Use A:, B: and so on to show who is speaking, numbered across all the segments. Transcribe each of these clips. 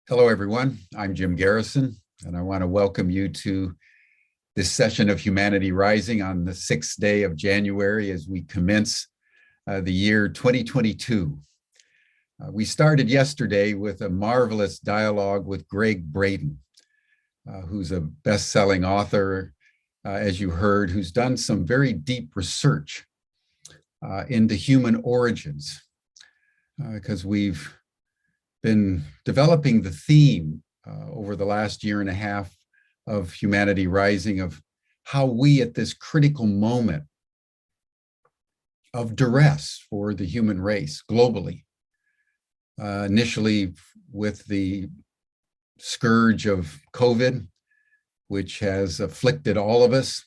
A: Hello, everyone. I'm Jim Garrison, and I want to welcome you to this session of Humanity Rising on the 6th day of January as we commence the year 2022. We started yesterday with a marvelous dialogue with Greg Braden, who's a best-selling author, as you heard, who's done some very deep research into human origins, because we've been developing the theme over the last year and a half of Humanity Rising of how we at this critical moment of duress for the human race globally, initially with the scourge of COVID, which has afflicted all of us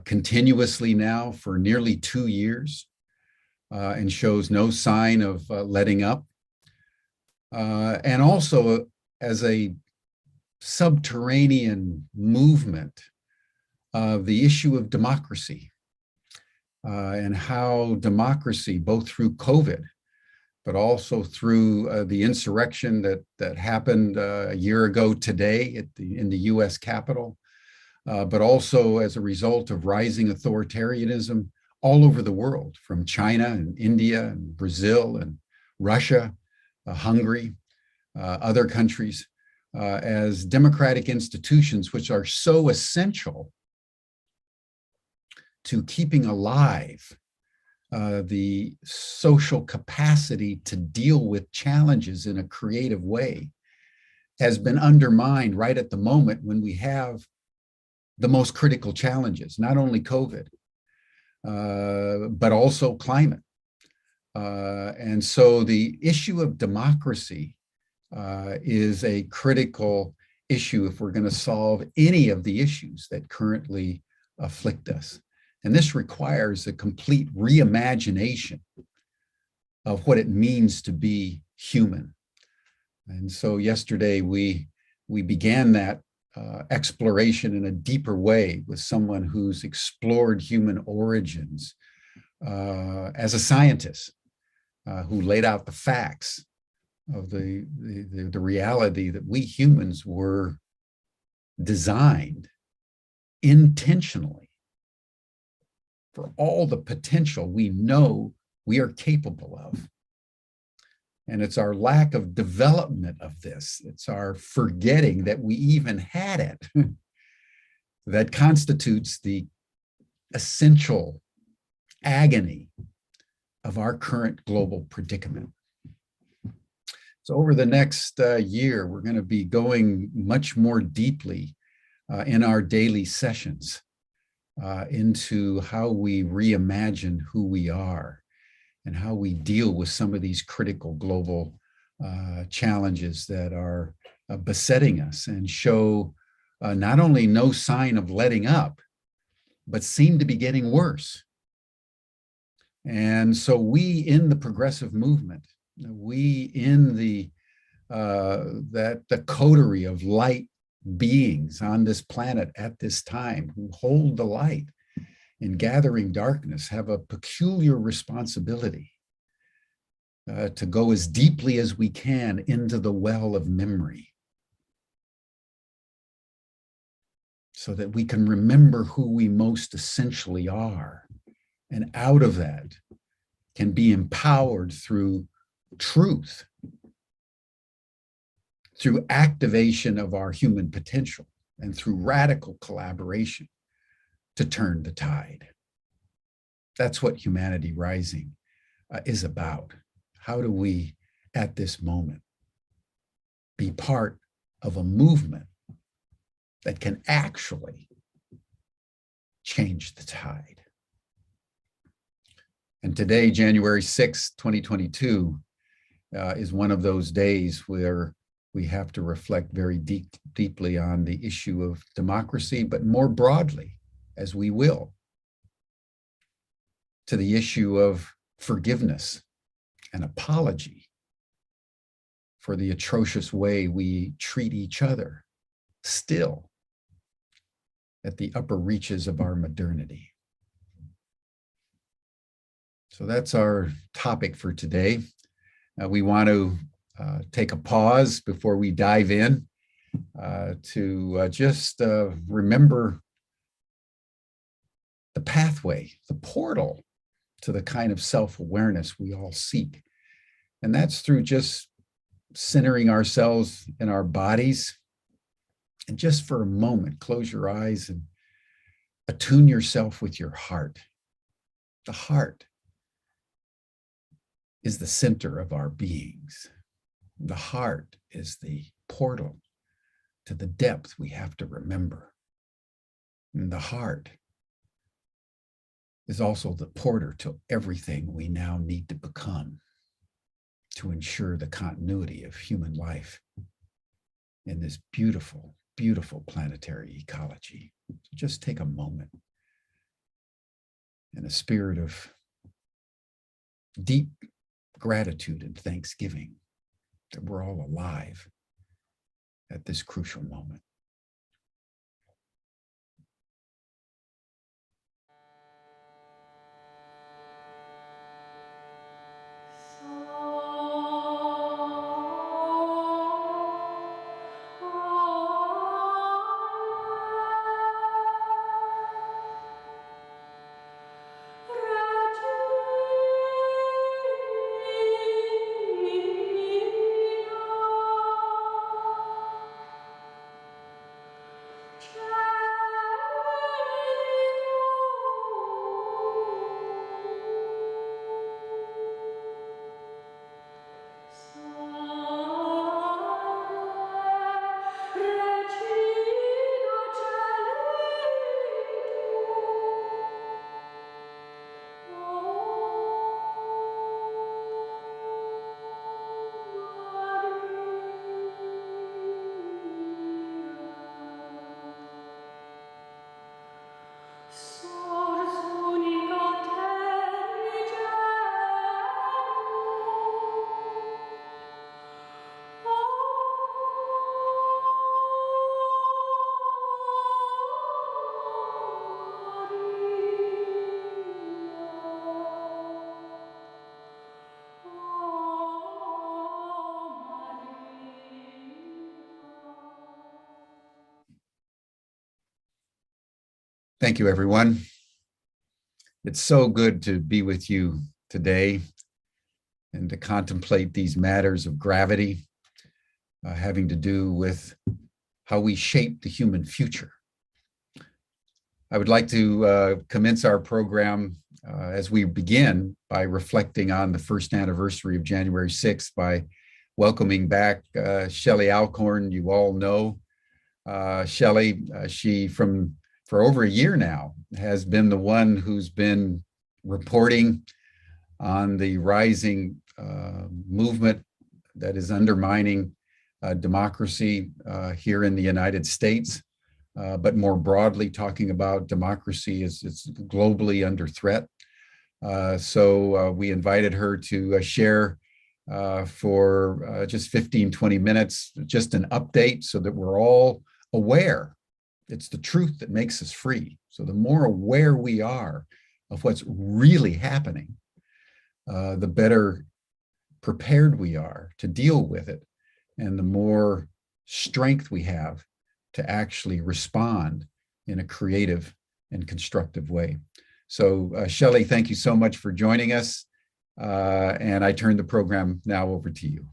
A: continuously now for nearly 2 years and shows no sign of letting up. And also as a subterranean movement of the issue of democracy and how democracy, both through COVID, but also through the insurrection that happened a year ago today in the US Capitol, but also as a result of rising authoritarianism all over the world, from China and India and Brazil and Russia, Hungary, other countries, as democratic institutions, which are so essential to keeping alive the social capacity to deal with challenges in a creative way, has been undermined right at the moment when we have the most critical challenges, not only COVID, but also climate. And so the issue of democracy is a critical issue if we're going to solve any of the issues that currently afflict us. And this requires a complete reimagination of what it means to be human. And so yesterday we began that exploration in a deeper way with someone who's explored human origins as a scientist. Who laid out the facts of the reality that we humans were designed intentionally for all the potential we know we are capable of. And it's our lack of development of this, it's our forgetting that we even had it, that constitutes the essential agony of our current global predicament. So over the next year, we're going to be going much more deeply in our daily sessions into how we reimagine who we are and how we deal with some of these critical global challenges that are besetting us and show not only no sign of letting up, but seem to be getting worse. And so we in the progressive movement, we in the coterie of light beings on this planet at this time who hold the light in gathering darkness have a peculiar responsibility to go as deeply as we can into the well of memory so that we can remember who we most essentially are. And out of that can be empowered through truth, through activation of our human potential, and through radical collaboration to turn the tide. That's what Humanity Rising is about. How do we, at this moment, be part of a movement that can actually change the tide? And today, January 6th, 2022, is one of those days where we have to reflect very deeply on the issue of democracy, but more broadly, as we will, to the issue of forgiveness and apology for the atrocious way we treat each other still at the upper reaches of our modernity. So that's our topic for today. We want to take a pause before we dive in to just remember the pathway, the portal to the kind of self-awareness we all seek. And that's through just centering ourselves in our bodies. And just for a moment, close your eyes and attune yourself with your heart. The heart is the center of our beings. The heart is the portal to the depth we have to remember. And the heart is also the porter to everything we now need to become to ensure the continuity of human life in this beautiful, beautiful planetary ecology. So just take a moment in a spirit of deep gratitude and thanksgiving that we're all alive at this crucial moment. Thank you, everyone. It's so good to be with you today and to contemplate these matters of gravity having to do with how we shape the human future. I would like to commence our program as we begin by reflecting on the first anniversary of January 6th by welcoming back Shelley Alcorn. You all know Shelley. She, for over a year now, has been the one who's been reporting on the rising movement that is undermining democracy here in the United States, but more broadly talking about democracy as it's globally under threat. So we invited her to share for just 15, 20 minutes, just an update so that we're all aware. It's the truth that makes us free. So the more aware we are of what's really happening, the better prepared we are to deal with it, and the more strength we have to actually respond in a creative and constructive way. So Shelley, thank you so much for joining us. And I turn the program now over to you.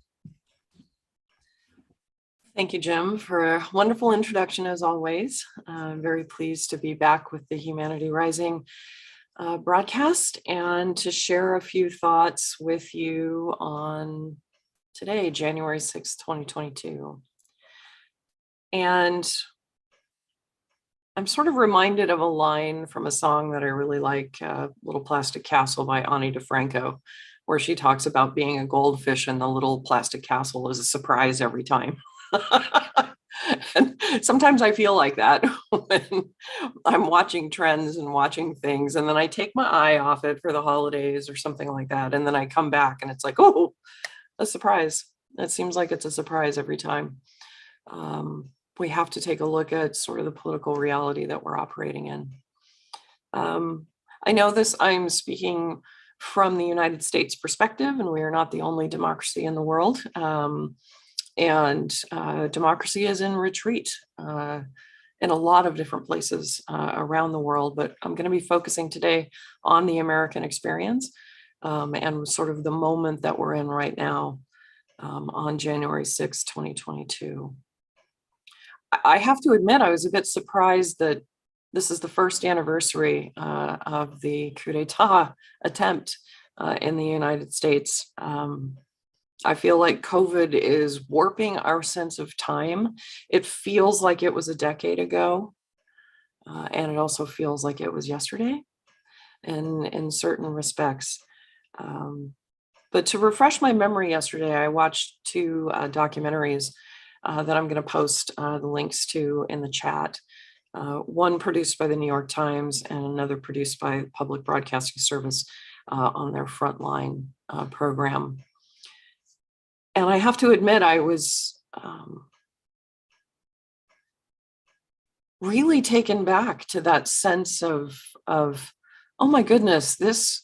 B: Thank you, Jim, for a wonderful introduction as always. I'm very pleased to be back with the Humanity Rising broadcast and to share a few thoughts with you on today, January 6th, 2022. And I'm sort of reminded of a line from a song that I really like, Little Plastic Castle by Ani DeFranco, where she talks about being a goldfish and the little plastic castle is a surprise every time. And sometimes I feel like that when I'm watching trends and watching things, and then I take my eye off it for the holidays or something like that. And then I come back and it's like, oh, a surprise. It seems like it's a surprise every time. We have to take a look at sort of the political reality that we're operating in. I know this, I'm speaking from the United States perspective, and we are not the only democracy in the world. Democracy is in retreat in a lot of different places around the world, but I'm going to be focusing today on the American experience and sort of the moment that we're in right now on January 6, 2022. I have to admit, I was a bit surprised that this is the first anniversary of the coup d'etat attempt in the United States. I feel like COVID is warping our sense of time. It feels like it was a decade ago, and it also feels like it was yesterday in certain respects. But to refresh my memory yesterday, I watched two documentaries that I'm going to post the links to in the chat. One produced by the New York Times and another produced by Public Broadcasting Service on their Frontline program. And I have to admit, I was really taken back to that sense of oh my goodness, this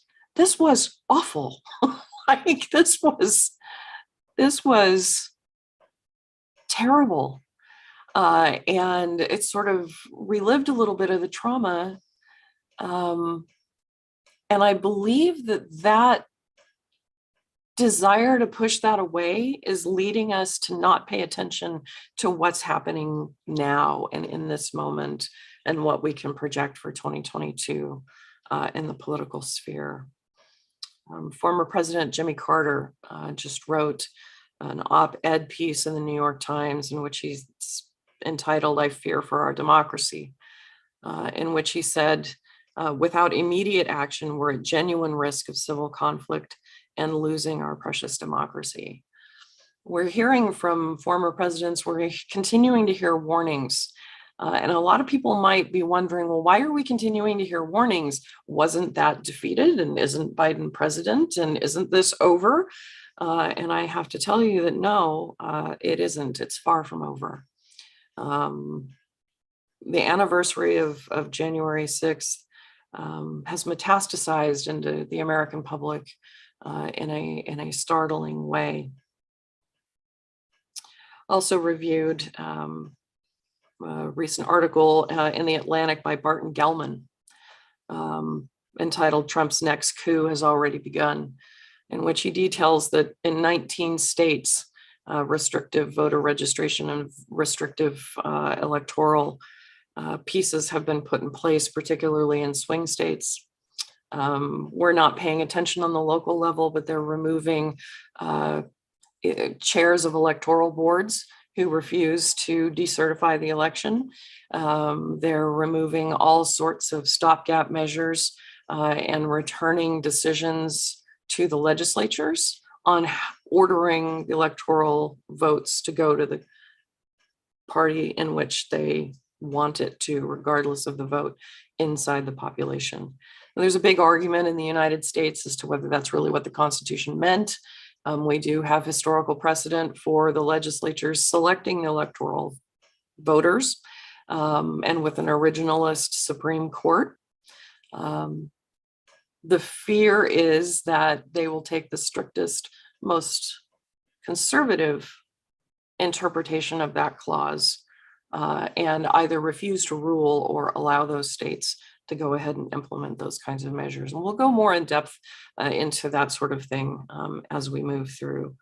B: was awful. Like this was terrible. And it sort of relived a little bit of the trauma. And I believe that desire to push that away is leading us to not pay attention to what's happening now and in this moment and what we can project for 2022 in the political sphere. Former President Jimmy Carter just wrote an op-ed piece in the New York Times in which he's entitled, "I Fear for Our Democracy," in which he said, without immediate action, we're at genuine risk of civil conflict and losing our precious democracy. We're hearing from former presidents, we're continuing to hear warnings. And a lot of people might be wondering, well, why are we continuing to hear warnings? Wasn't that defeated? And isn't Biden president? And isn't this over? And I have to tell you that no, it isn't. It's far from over. The anniversary of January 6th has metastasized into the American public in a startling way. Also reviewed a recent article in The Atlantic by Barton Gellman entitled "Trump's Next Coup Has Already Begun," in which he details that in 19 states, restrictive voter registration and restrictive electoral pieces have been put in place, particularly in swing states. We're not paying attention on the local level, but they're removing chairs of electoral boards who refuse to decertify the election. They're removing all sorts of stopgap measures and returning decisions to the legislatures on ordering the electoral votes to go to the party in which they want it to, regardless of the vote inside the population. And there's a big argument in the United States as to whether that's really what the Constitution meant. We do have historical precedent for the legislatures selecting the electoral voters and with an originalist Supreme Court. The fear is that they will take the strictest, most conservative interpretation of that clause and either refuse to rule or allow those states to go ahead and implement those kinds of measures. And we'll go more in depth into that sort of thing as we move through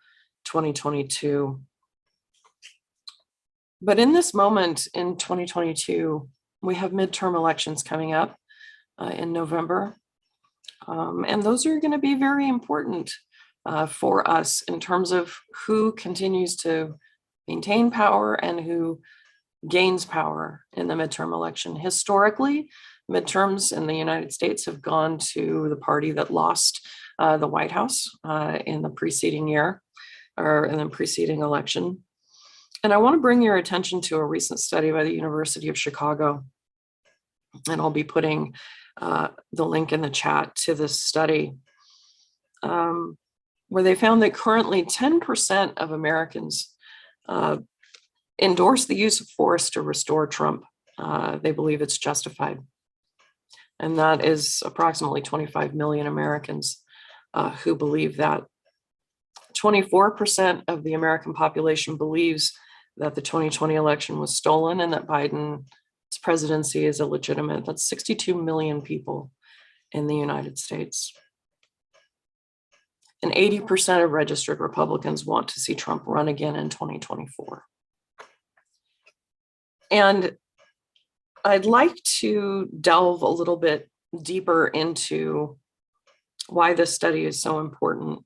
B: 2022. But in this moment in 2022, we have midterm elections coming up in November. And those are going to be very important for us in terms of who continues to maintain power and who gains power in the midterm election. Historically, midterms in the United States have gone to the party that lost the White House in the preceding year or in the preceding election. And I want to bring your attention to a recent study by the University of Chicago. And I'll be putting the link in the chat to this study, where they found that currently 10% of Americans endorse the use of force to restore Trump. They believe it's justified. And that is approximately 25 million Americans. who believe that. 24% of the American population believes that the 2020 election was stolen and that Biden's presidency is illegitimate. That's 62 million people in the United States. And 80% of registered Republicans want to see Trump run again in 2024. And I'd like to delve a little bit deeper into why this study is so important.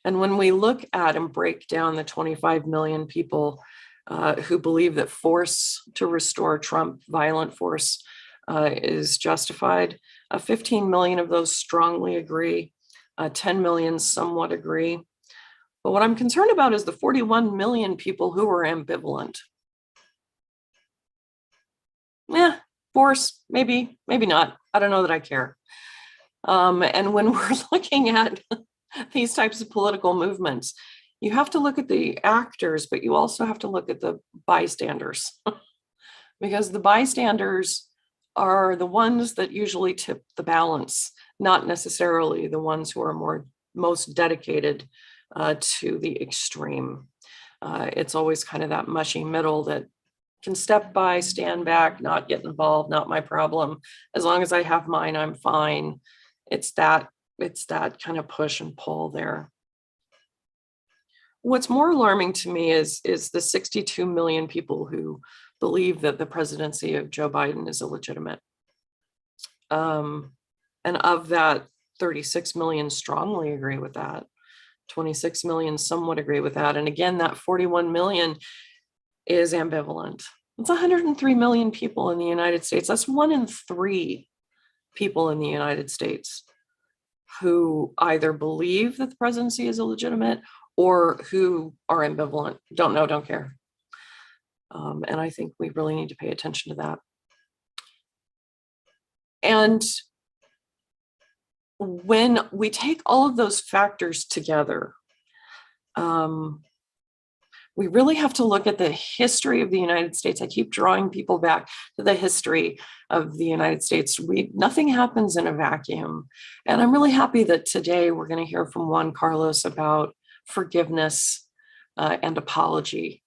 B: And when we look at and break down the 25 million people who believe that force to restore Trump, violent force, is justified, 15 million of those strongly agree, 10 million somewhat agree. But what I'm concerned about is the 41 million people who are ambivalent. Yeah, force, maybe, maybe not. I don't know that I care. And when we're looking at these types of political movements, you have to look at the actors, but you also have to look at the bystanders, because the bystanders are the ones that usually tip the balance, not necessarily the ones who are most dedicated to the extreme. It's always kind of that mushy middle that can step by, stand back, not get involved, not my problem. As long as I have mine, I'm fine. It's that kind of push and pull there. What's more alarming to me is the 62 million people who believe that the presidency of Joe Biden is illegitimate. And of that, 36 million strongly agree with that. 26 million somewhat agree with that. And again, that 41 million is ambivalent. It's 103 million people in the United States. That's 1 in 3 people in the United States who either believe that the presidency is illegitimate or who are ambivalent, don't know, don't care. And I think we really need to pay attention to that. And when we take all of those factors together, we really have to look at the history of the United States. I keep drawing people back to the history of the United States. Nothing happens in a vacuum. And I'm really happy that today we're going to hear from Juan Carlos about forgiveness and apology.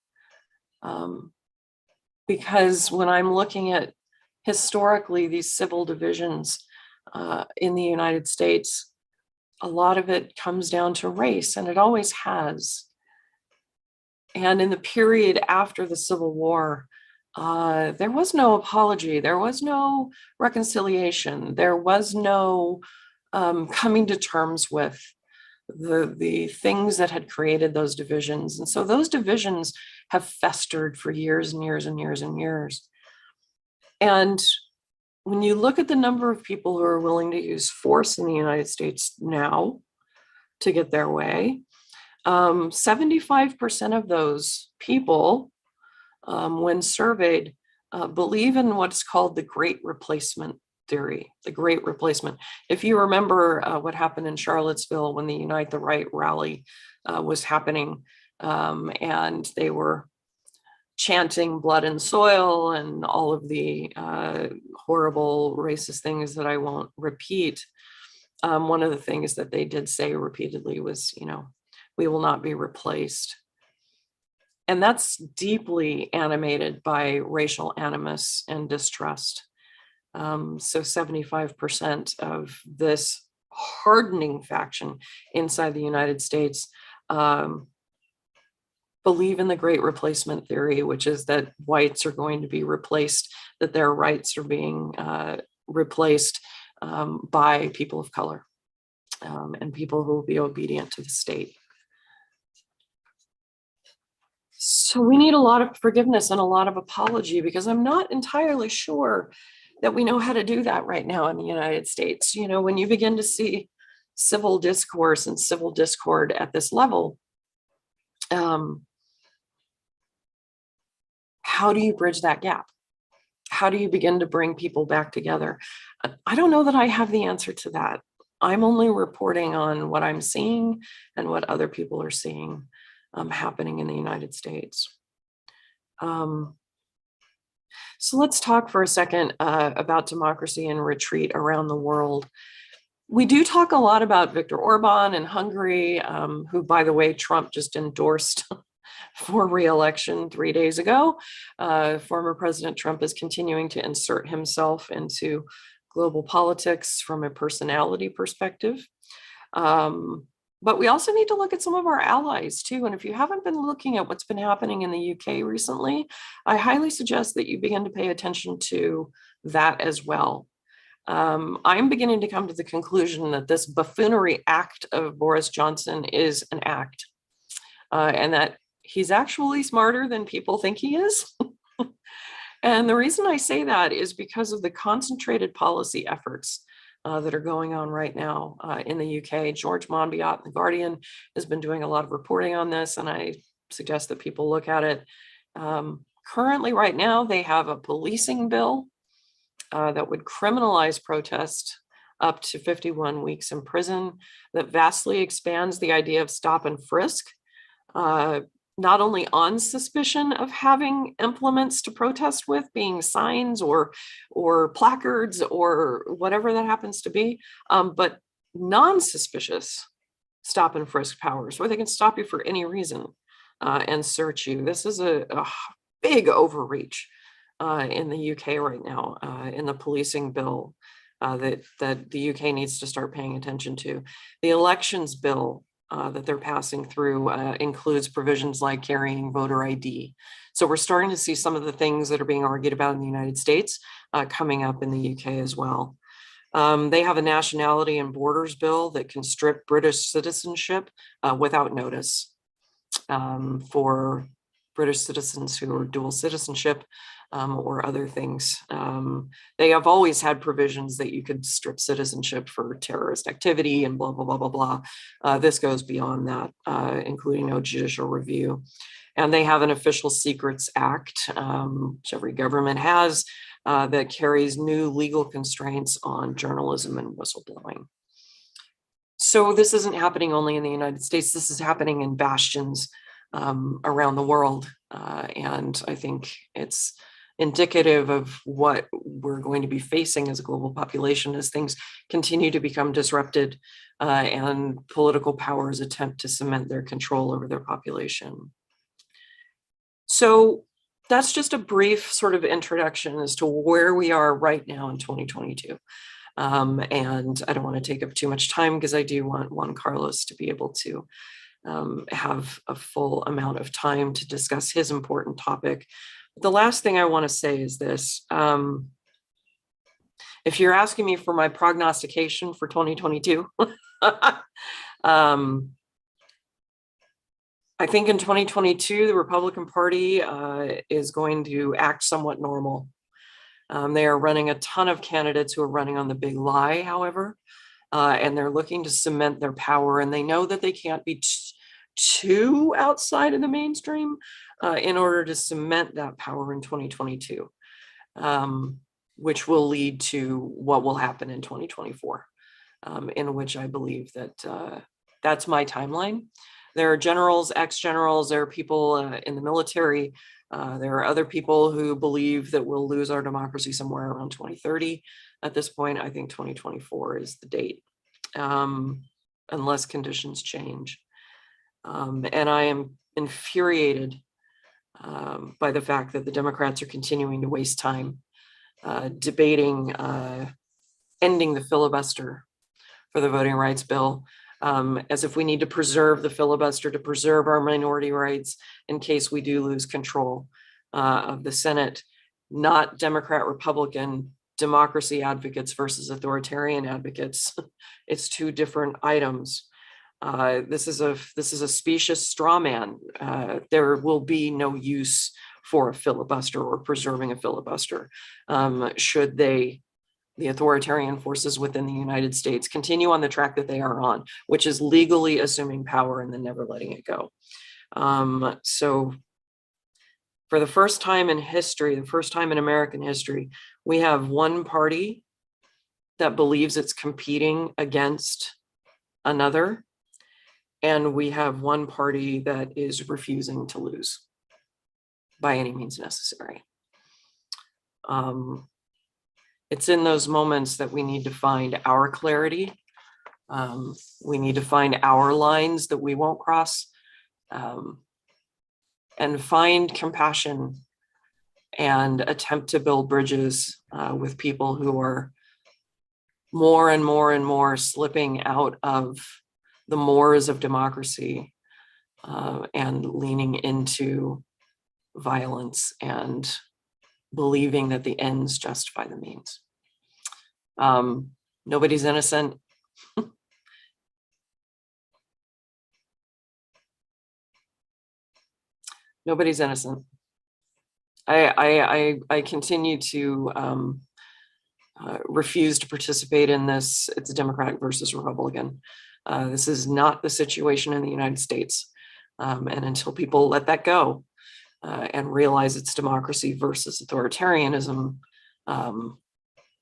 B: Because when I'm looking at historically these civil divisions in the United States, a lot of it comes down to race, and it always has. And in the period after the Civil War, there was no apology, there was no reconciliation, there was no coming to terms with the things that had created those divisions. And so those divisions have festered for years and years and years and years. And when you look at the number of people who are willing to use force in the United States now to get their way, 75% of those people, when surveyed, believe in what's called the Great Replacement theory, the Great Replacement. If you remember what happened in Charlottesville when the Unite the Right rally was happening, and they were chanting blood and soil and all of the horrible racist things that I won't repeat. One of the things that they did say repeatedly was, we will not be replaced. And that's deeply animated by racial animus and distrust. So 75% of this hardening faction inside the United States believe in the Great Replacement theory, which is that whites are going to be replaced, that their rights are being replaced by people of color and people who will be obedient to the state. So we need a lot of forgiveness and a lot of apology, because I'm not entirely sure that we know how to do that right now in the United States. When you begin to see civil discourse and civil discord at this level, how do you bridge that gap? How do you begin to bring people back together? I don't know that I have the answer to that. I'm only reporting on what I'm seeing and what other people are seeing happening in the United States. So let's talk for a second about democracy and retreat around the world. We do talk a lot about Viktor Orban in Hungary, who, by the way, Trump just endorsed for re-election 3 days ago. Former President Trump is continuing to insert himself into global politics from a personality perspective. But we also need to look at some of our allies too. And if you haven't been looking at what's been happening in the UK recently, I highly suggest that you begin to pay attention to that as well. I'm beginning to come to the conclusion that this buffoonery act of Boris Johnson is an act, and that he's actually smarter than people think he is. And the reason I say that is because of the concentrated policy efforts that are going on right now in the UK. George Monbiot, The Guardian, has been doing a lot of reporting on this, and I suggest that people look at it. Currently, right now, they have a policing bill that would criminalize protest up to 51 weeks in prison, that vastly expands the idea of stop and frisk, not only on suspicion of having implements to protest with, being signs or placards or whatever that happens to be, but non-suspicious stop and frisk powers, where they can stop you for any reason and search you. This is a big overreach in the UK right now, in the policing bill that the UK needs to start paying attention to. The elections bill that they're passing through includes provisions like carrying voter ID. So we're starting to see some of the things that are being argued about in the United States coming up in the UK as well. They have a nationality and borders bill that can strip British citizenship without notice for British citizens who are dual citizenship or other things. They have always had provisions that you could strip citizenship for terrorist activity and blah, blah, blah, blah, blah. This goes beyond that, including no judicial review. And they have an Official Secrets Act, which every government has, that carries new legal constraints on journalism and whistleblowing. So this isn't happening only in the United States. This is happening in bastions around the world. And I think it's indicative of what we're going to be facing as a global population as things continue to become disrupted and political powers attempt to cement their control over their population. So that's just a brief sort of introduction as to where we are right now in 2022. And I don't want to take up too much time because I do want Juan Carlos to be able to have a full amount of time to discuss his important topic. The last thing I want to say is this. If you're asking me for my prognostication for 2022, I think in 2022, the Republican Party is going to act somewhat normal. They are running a ton of candidates who are running on the big lie, however, and they're looking to cement their power, and they know that they can't be too outside of the mainstream in order to cement that power in 2022, which will lead to what will happen in 2024, in which I believe that that's my timeline. There are generals, ex-generals, there are people in the military, there are other people who believe that we'll lose our democracy somewhere around 2030. At this point, I think 2024 is the date, unless conditions change. And I am infuriated by the fact that the Democrats are continuing to waste time debating ending the filibuster for the voting rights bill, as if we need to preserve the filibuster to preserve our minority rights in case we do lose control of the Senate, not Democrat, Republican, democracy advocates versus authoritarian advocates. It's two different items. This is a specious straw man. There will be no use for a filibuster or preserving a filibuster should the authoritarian forces within the United States continue on the track that they are on, which is legally assuming power and then never letting it go. So for the first time in history, the first time in American history, we have one party that believes it's competing against another, and we have one party that is refusing to lose by any means necessary. It's in those moments that we need to find our clarity We need to find our lines that we won't cross, and find compassion and attempt to build bridges with people who are more and more and more slipping out of the moors of democracy and leaning into violence and believing that the ends justify the means. Nobody's innocent. Nobody's innocent. I continue to refuse to participate in this. It's Democratic versus Republican. This is not the situation in the United States. And until people let that go and realize it's democracy versus authoritarianism,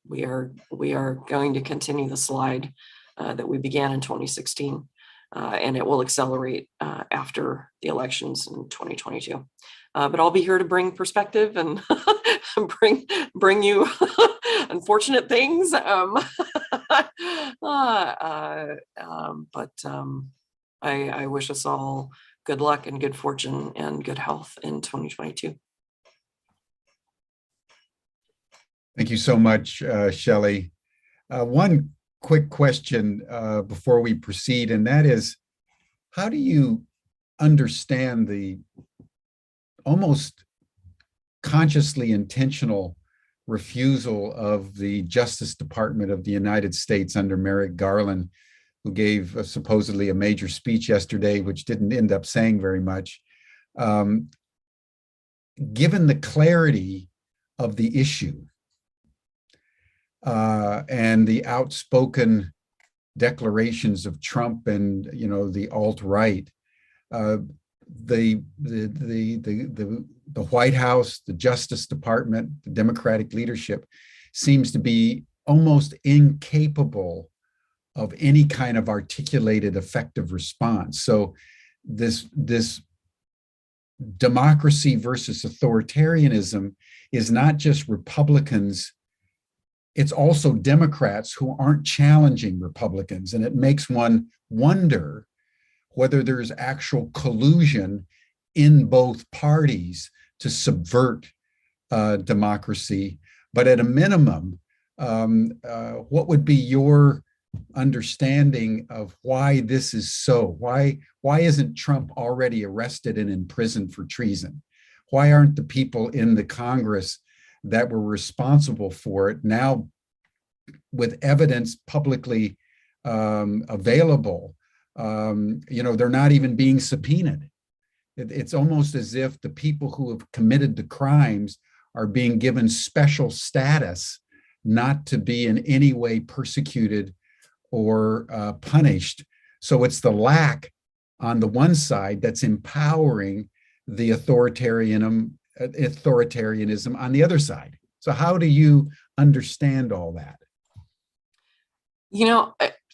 B: we are going to continue the slide that we began in 2016, and it will accelerate after the elections in 2022. But I'll be here to bring perspective and bring you unfortunate things. I wish us all good luck and good fortune and good health in 2022.
A: Thank you so much, Shelley. One quick question before we proceed, and that is, how do you understand the almost consciously intentional refusal of the Justice Department of the United States under Merrick Garland, who gave supposedly a major speech yesterday, which didn't end up saying very much, given the clarity of the issue and the outspoken declarations of Trump and the alt-right, the White House, the Justice Department, the Democratic leadership seems to be almost incapable of any kind of articulated effective response. So this democracy versus authoritarianism is not just Republicans, it's also Democrats who aren't challenging Republicans. And it makes one wonder whether there's actual collusion in both parties to subvert democracy. But at a minimum, what would be your understanding of why this is so? Why isn't Trump already arrested and in prison for treason? Why aren't the people in the Congress that were responsible for it now, with evidence publicly available, they're not even being subpoenaed? It's almost as if the people who have committed the crimes are being given special status not to be in any way persecuted or punished. So it's the lack on the one side that's empowering the authoritarianism on the other side. So how do you understand all that?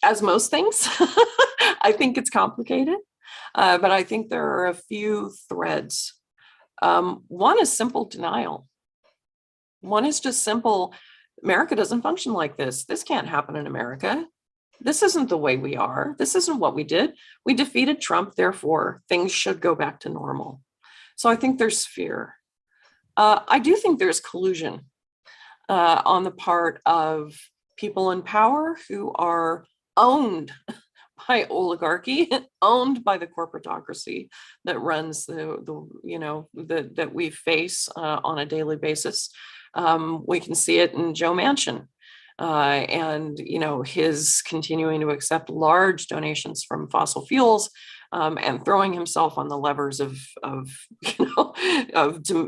B: As most things, I think it's complicated, but I think there are a few threads. One is simple denial. One is just simple, America doesn't function like this. This can't happen in America. This isn't the way we are. This isn't what we did. We defeated Trump, therefore things should go back to normal. So I think there's fear. I do think there's collusion on the part of people in power who are owned by oligarchy, owned by the corporatocracy that runs that we face on a daily basis. We can see it in Joe Manchin. And his continuing to accept large donations from fossil fuels and throwing himself on the levers of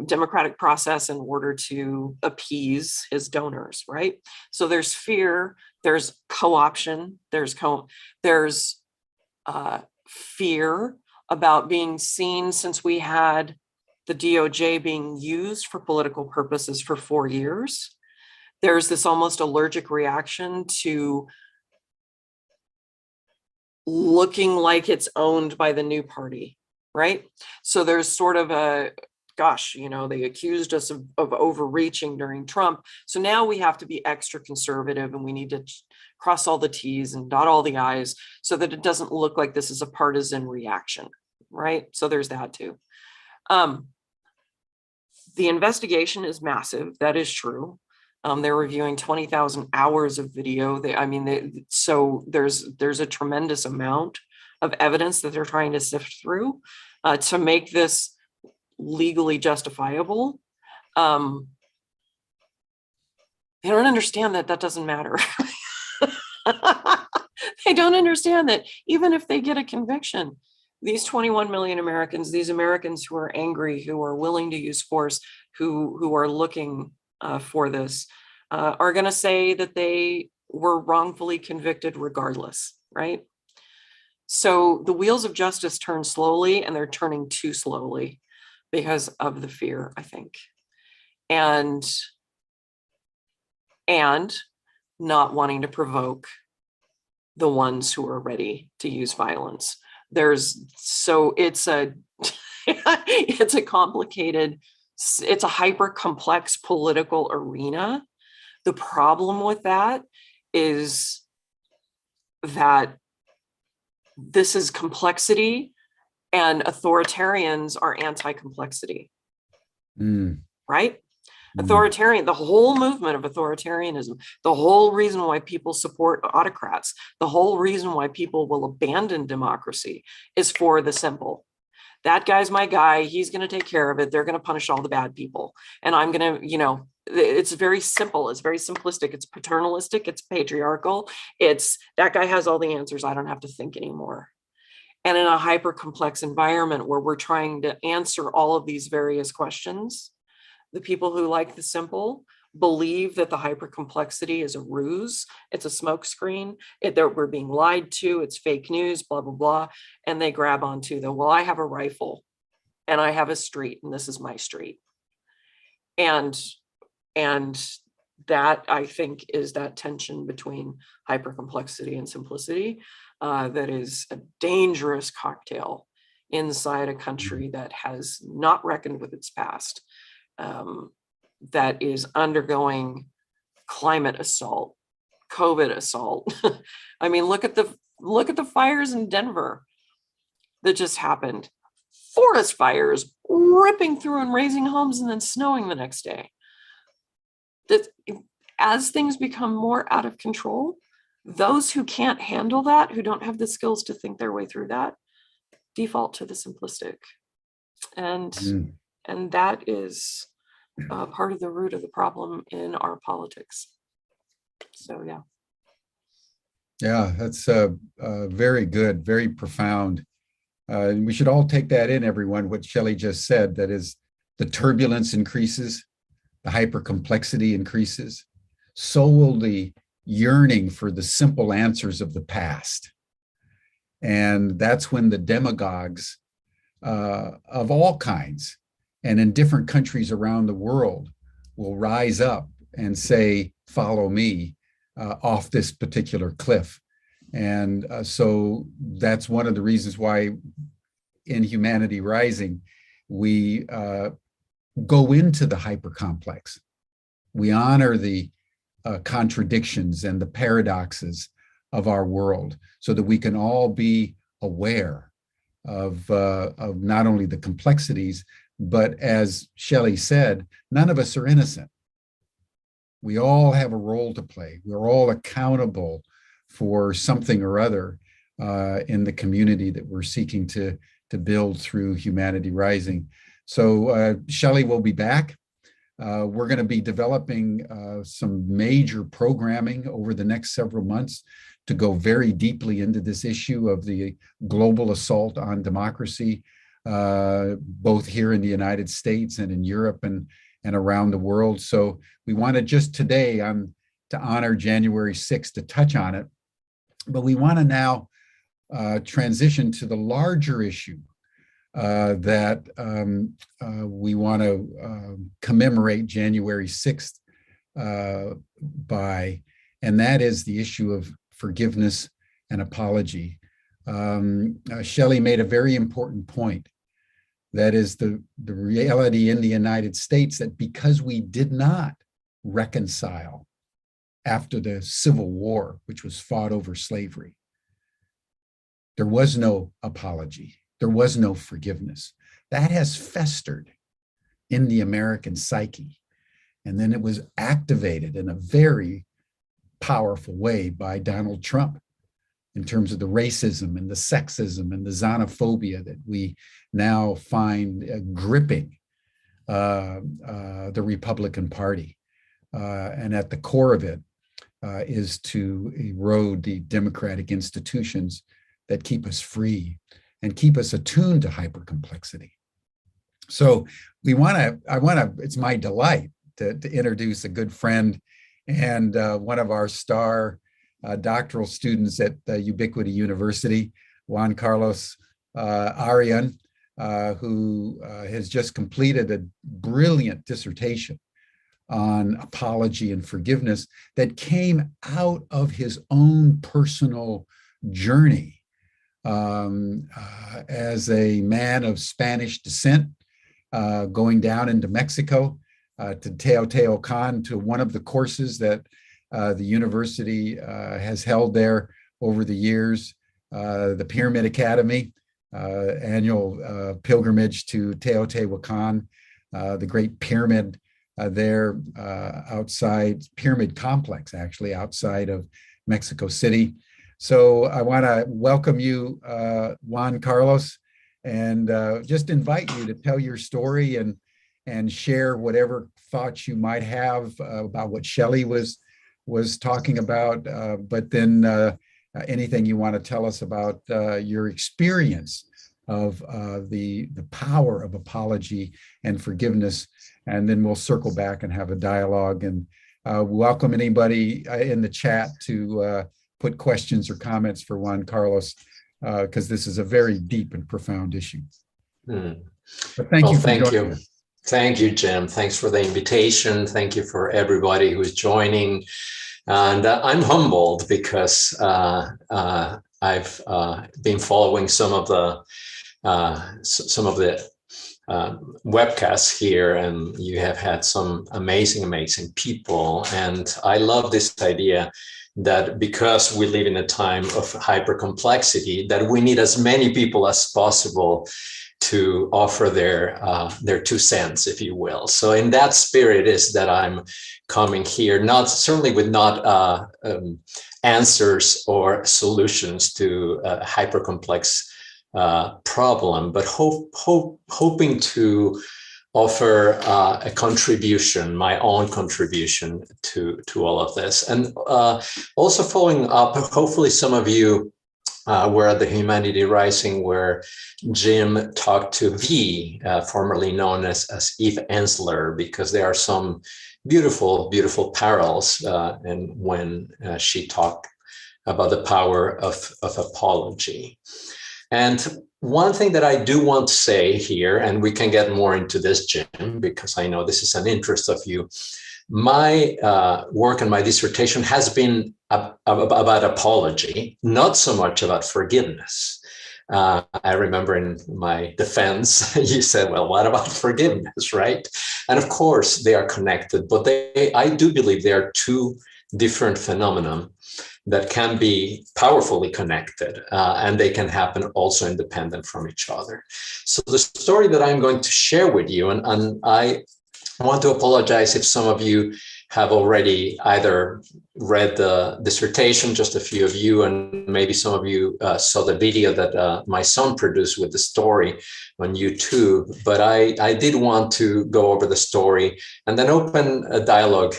B: democratic process in order to appease his donors, right? So there's fear, there's co-option, there's fear about being seen, since we had the DOJ being used for political purposes for 4 years. There's this almost allergic reaction to looking like it's owned by the new party, right? So there's sort of a, they accused us of overreaching during Trump. So now we have to be extra conservative and we need to cross all the T's and dot all the I's so that it doesn't look like this is a partisan reaction, right? So there's that too. The investigation is massive. That is true. They're reviewing 20,000 hours of video. So there's a tremendous amount of evidence that they're trying to sift through to make this legally justifiable. They don't understand that that doesn't matter. They don't understand that even if they get a conviction, these 21 million Americans, these Americans who are angry, who are willing to use force, who are looking for this, are going to say that they were wrongfully convicted regardless, right? So the wheels of justice turn slowly, and they're turning too slowly because of the fear, I think. And not wanting to provoke the ones who are ready to use violence. It's a complicated, it's a hyper complex political arena. The problem with that is that this is complexity, and authoritarians are anti-complexity, right? Authoritarian, the whole movement of authoritarianism, the whole reason why people support autocrats, the whole reason why people will abandon democracy is for the simple. That guy's my guy. He's going to take care of it. They're going to punish all the bad people. And I'm going to, it's very simple. It's very simplistic. It's paternalistic. It's patriarchal. It's that guy has all the answers. I don't have to think anymore. And in a hyper complex environment where we're trying to answer all of these various questions, the people who like the simple believe that the hypercomplexity is a ruse. It's a smokescreen. We're being lied to. It's fake news, blah, blah, blah. And they grab onto well, I have a rifle and I have a street and this is my street. And that, I think, is that tension between hypercomplexity and simplicity that is a dangerous cocktail inside a country that has not reckoned with its past. That is undergoing climate assault, COVID assault. I mean, look at the fires in Denver that just happened. Forest fires ripping through and razing homes and then snowing the next day. As things become more out of control, those who can't handle that, who don't have the skills to think their way through that, default to the simplistic. And that is part of the root of the problem in our politics. So, yeah.
A: Yeah, that's very good, very profound. And we should all take that in, everyone, what Shelley just said, that is the turbulence increases, the hypercomplexity increases. So will the yearning for the simple answers of the past. And that's when the demagogues of all kinds and in different countries around the world will rise up and say, follow me off this particular cliff. And so that's one of the reasons why in Humanity Rising, we go into the hypercomplex. We honor the contradictions and the paradoxes of our world so that we can all be aware of not only the complexities, but as Shelley said, none of us are innocent. We all have a role to play. We're all accountable for something or other in the community that we're seeking to build through Humanity Rising. So Shelley will be back. We're going to be developing some major programming over the next several months to go very deeply into this issue of the global assault on democracy, both here in the United States and in Europe and around the world. So we wanted just today to honor January 6th to touch on it, but we want to now transition to the larger issue that we want to commemorate January 6th by, and that is the issue of forgiveness and apology. Shelley made a very important point. That is the reality in the United States that because we did not reconcile after the Civil War, which was fought over slavery. There was no apology. There was no forgiveness. That has festered in the American psyche. And then it was activated in a very powerful way by Donald Trump in terms of the racism and the sexism and the xenophobia that we now find gripping the Republican Party. And at the core of it is to erode the democratic institutions that keep us free and keep us attuned to hypercomplexity. So it's my delight to introduce a good friend and one of our star doctoral students at Ubiquity University, Juan Carlos Areán, who has just completed a brilliant dissertation on apology and forgiveness that came out of his own personal journey as a man of Spanish descent, going down into Mexico to Teotihuaca, to one of the courses that the university has held there over the years, the Pyramid Academy, annual pilgrimage to Teotihuacan, the Great Pyramid there outside, Pyramid Complex, actually, outside of Mexico City. So I want to welcome you, Juan Carlos, and just invite you to tell your story and share whatever thoughts you might have about what Shelley was talking about, but then anything you want to tell us about your experience of the power of apology and forgiveness, and then we'll circle back and have a dialogue, and welcome anybody in the chat to put questions or comments for Juan Carlos, because this is a very deep and profound issue. But thank you for joining us.
C: Thank you, Jim. Thanks for the invitation. Thank you for everybody who's joining. And I'm humbled because I've been following some of the webcasts here, and you have had some amazing people. And I love this idea that because we live in a time of hypercomplexity, that we need as many people as possible to offer their 2 cents, if you will. So in that spirit is that I'm coming here, not certainly with not answers or solutions to a hypercomplex problem, but hoping to offer a contribution, my own contribution to all of this. And also following up, hopefully some of you were at the Humanity Rising where Jim talked to V, formerly known as Eve Ensler, because there are some beautiful parallels and when she talked about the power of apology. And one thing that I do want to say here, and we can get more into this, Jim, because I know this is an interest of you. My work and my dissertation has been about apology, not so much about forgiveness. I remember in my defense, you said, well, what about forgiveness, right? And of course, they are connected, but I do believe they are 2 different phenomena that can be powerfully connected, and they can happen also independent from each other. So the story that I'm going to share with you, and I want to apologize if some of you have already either read the dissertation, just a few of you, and maybe some of you saw the video that my son produced with the story on YouTube. But I did want to go over the story and then open a dialogue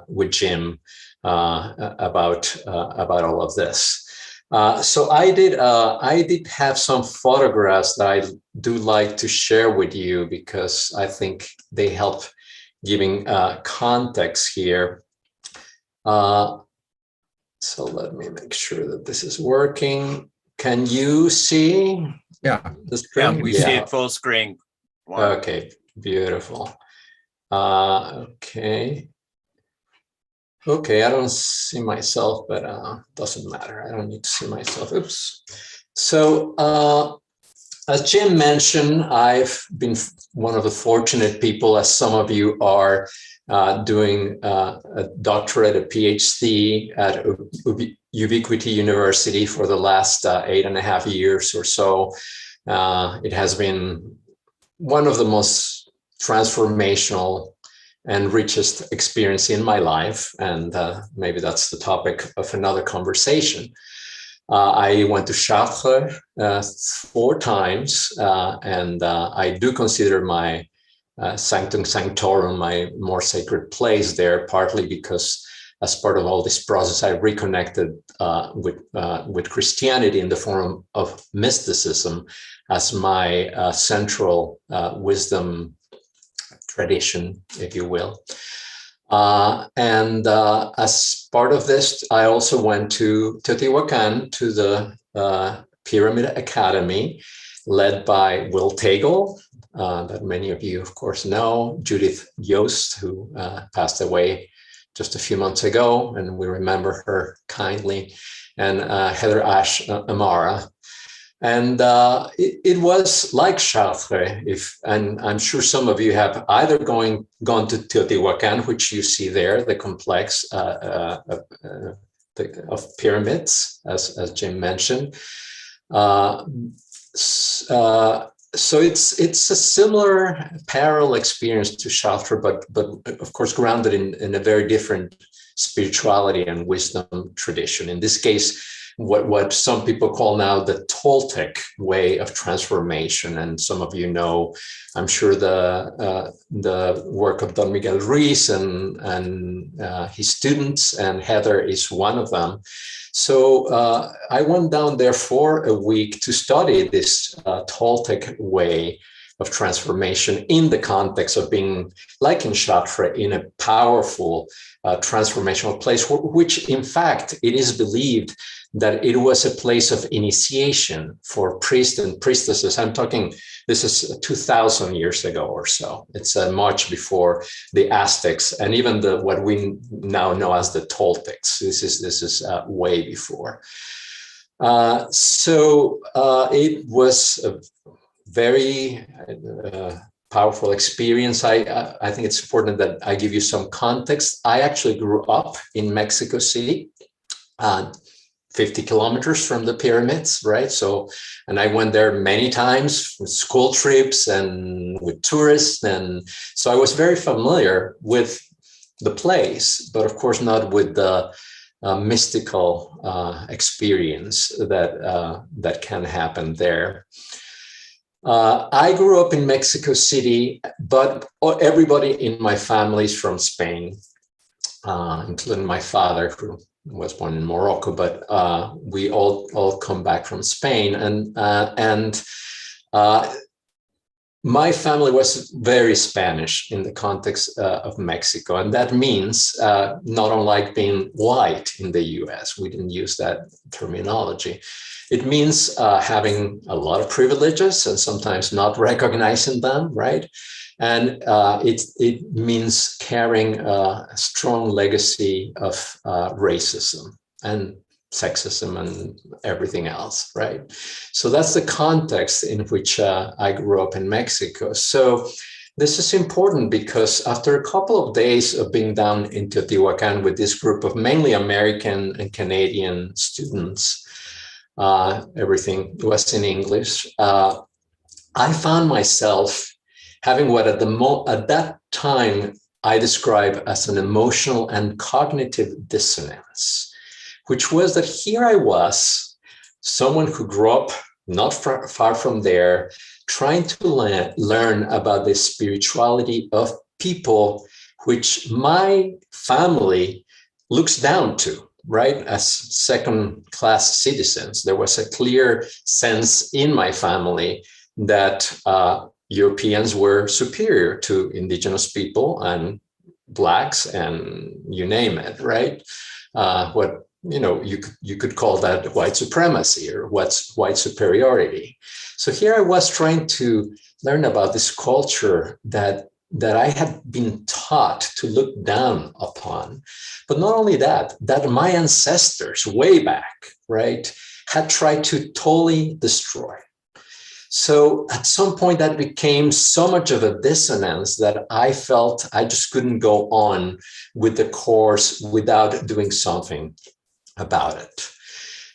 C: with Jim about all of this. So I did have some photographs that I do like to share with you because I think they help giving context here. So let me make sure that this is working. Can you see the screen?
D: Yeah, we see it full screen.
C: Wow. Okay, beautiful. Okay, I don't see myself, but doesn't matter. I don't need to see myself. Oops. So as Jim mentioned, I've been one of the fortunate people, as some of you are, doing a doctorate, a Ph.D. at Ubiquity University for the last 8.5 years or so. It has been one of the most transformational and richest experience in my life. And maybe that's the topic of another conversation. I went to Chartres 4 times, and I do consider my Sanctum Sanctorum my more sacred place there, partly because as part of all this process, I reconnected with Christianity in the form of mysticism as my central wisdom tradition, if you will. And as part of this, I also went to Teotihuacan, to the Pyramid Academy, led by Will Tagle, that many of you, of course, know, Judith Yost, who passed away just a few months ago, and we remember her kindly, and Heather Ash Amara. And it was like Chartres, and I'm sure some of you have either gone to Teotihuacan, which you see there, the complex of pyramids, as Jim mentioned. So it's a similar parallel experience to Chartres, but of course grounded in a very different spirituality and wisdom tradition. In this case, what some people call now the Toltec way of transformation. And some of you know, I'm sure, the work of Don Miguel Ruiz and his students, and Heather is one of them. So I went down there for a week to study this Toltec way of transformation in the context of being, like in Chartres, in a powerful transformational place, which in fact, it is believed that it was a place of initiation for priests and priestesses. I'm talking, this is 2,000 years ago or so. It's much before the Aztecs and even what we now know as the Toltecs. This is way before. So it was a very powerful experience. I think it's important that I give you some context. I actually grew up in Mexico City, 50 kilometers from the pyramids, right? So, and I went there many times with school trips and with tourists. And so I was very familiar with the place, but of course not with the mystical experience that can happen there. I grew up in Mexico City, but everybody in my family is from Spain, including my father, who was born in Morocco, but we all come back from Spain. And my family was very Spanish in the context of Mexico. And that means not unlike being white in the US. We didn't use that terminology. It means having a lot of privileges and sometimes not recognizing them, right? And it means carrying a strong legacy of racism and sexism and everything else, right? So that's the context in which I grew up in Mexico. So this is important because after a couple of days of being down in Teotihuacan with this group of mainly American and Canadian students, everything was in English, I found myself having what at that time I describe as an emotional and cognitive dissonance, which was that here I was, someone who grew up not far from there, trying to learn about the spirituality of people which my family looks down to, right, as second-class citizens. There was a clear sense in my family that Europeans were superior to indigenous people and Blacks and you name it, right? What, you know, you could call that white supremacy or what's white superiority. So here I was trying to learn about this culture that I had been taught to look down upon. But not only that my ancestors way back, right, had tried to totally destroy. So at some point that became so much of a dissonance that I felt I just couldn't go on with the course without doing something about it.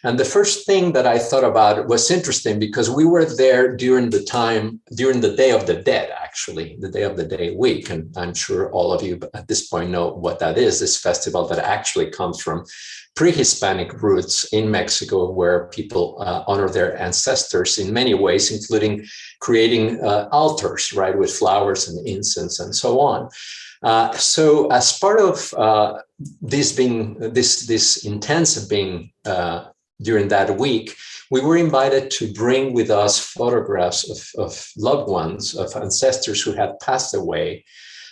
C: And the first thing that I thought about was interesting because we were there during the Day of the Dead, actually, the Day of the Dead week. And I'm sure all of you at this point know what that is, this festival that actually comes from pre-Hispanic roots in Mexico, where people honor their ancestors in many ways, including creating altars, right, with flowers and incense and so on. So as part of this intensive being during that week, we were invited to bring with us photographs of loved ones, of ancestors who had passed away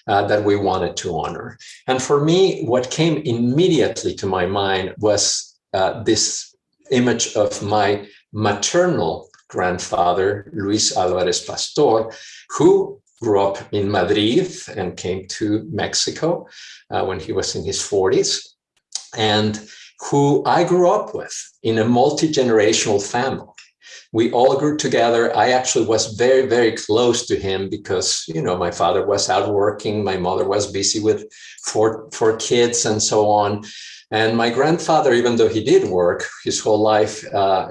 C: that we wanted to honor. And for me, what came immediately to my mind was this image of my maternal grandfather, Luis Alvarez Pastor, who grew up in Madrid and came to Mexico when he was in his 40s. And who I grew up with in a multi-generational family. We all grew together. I actually was very, very close to him because, you know, my father was out working. My mother was busy with four kids and so on. And my grandfather, even though he did work his whole life,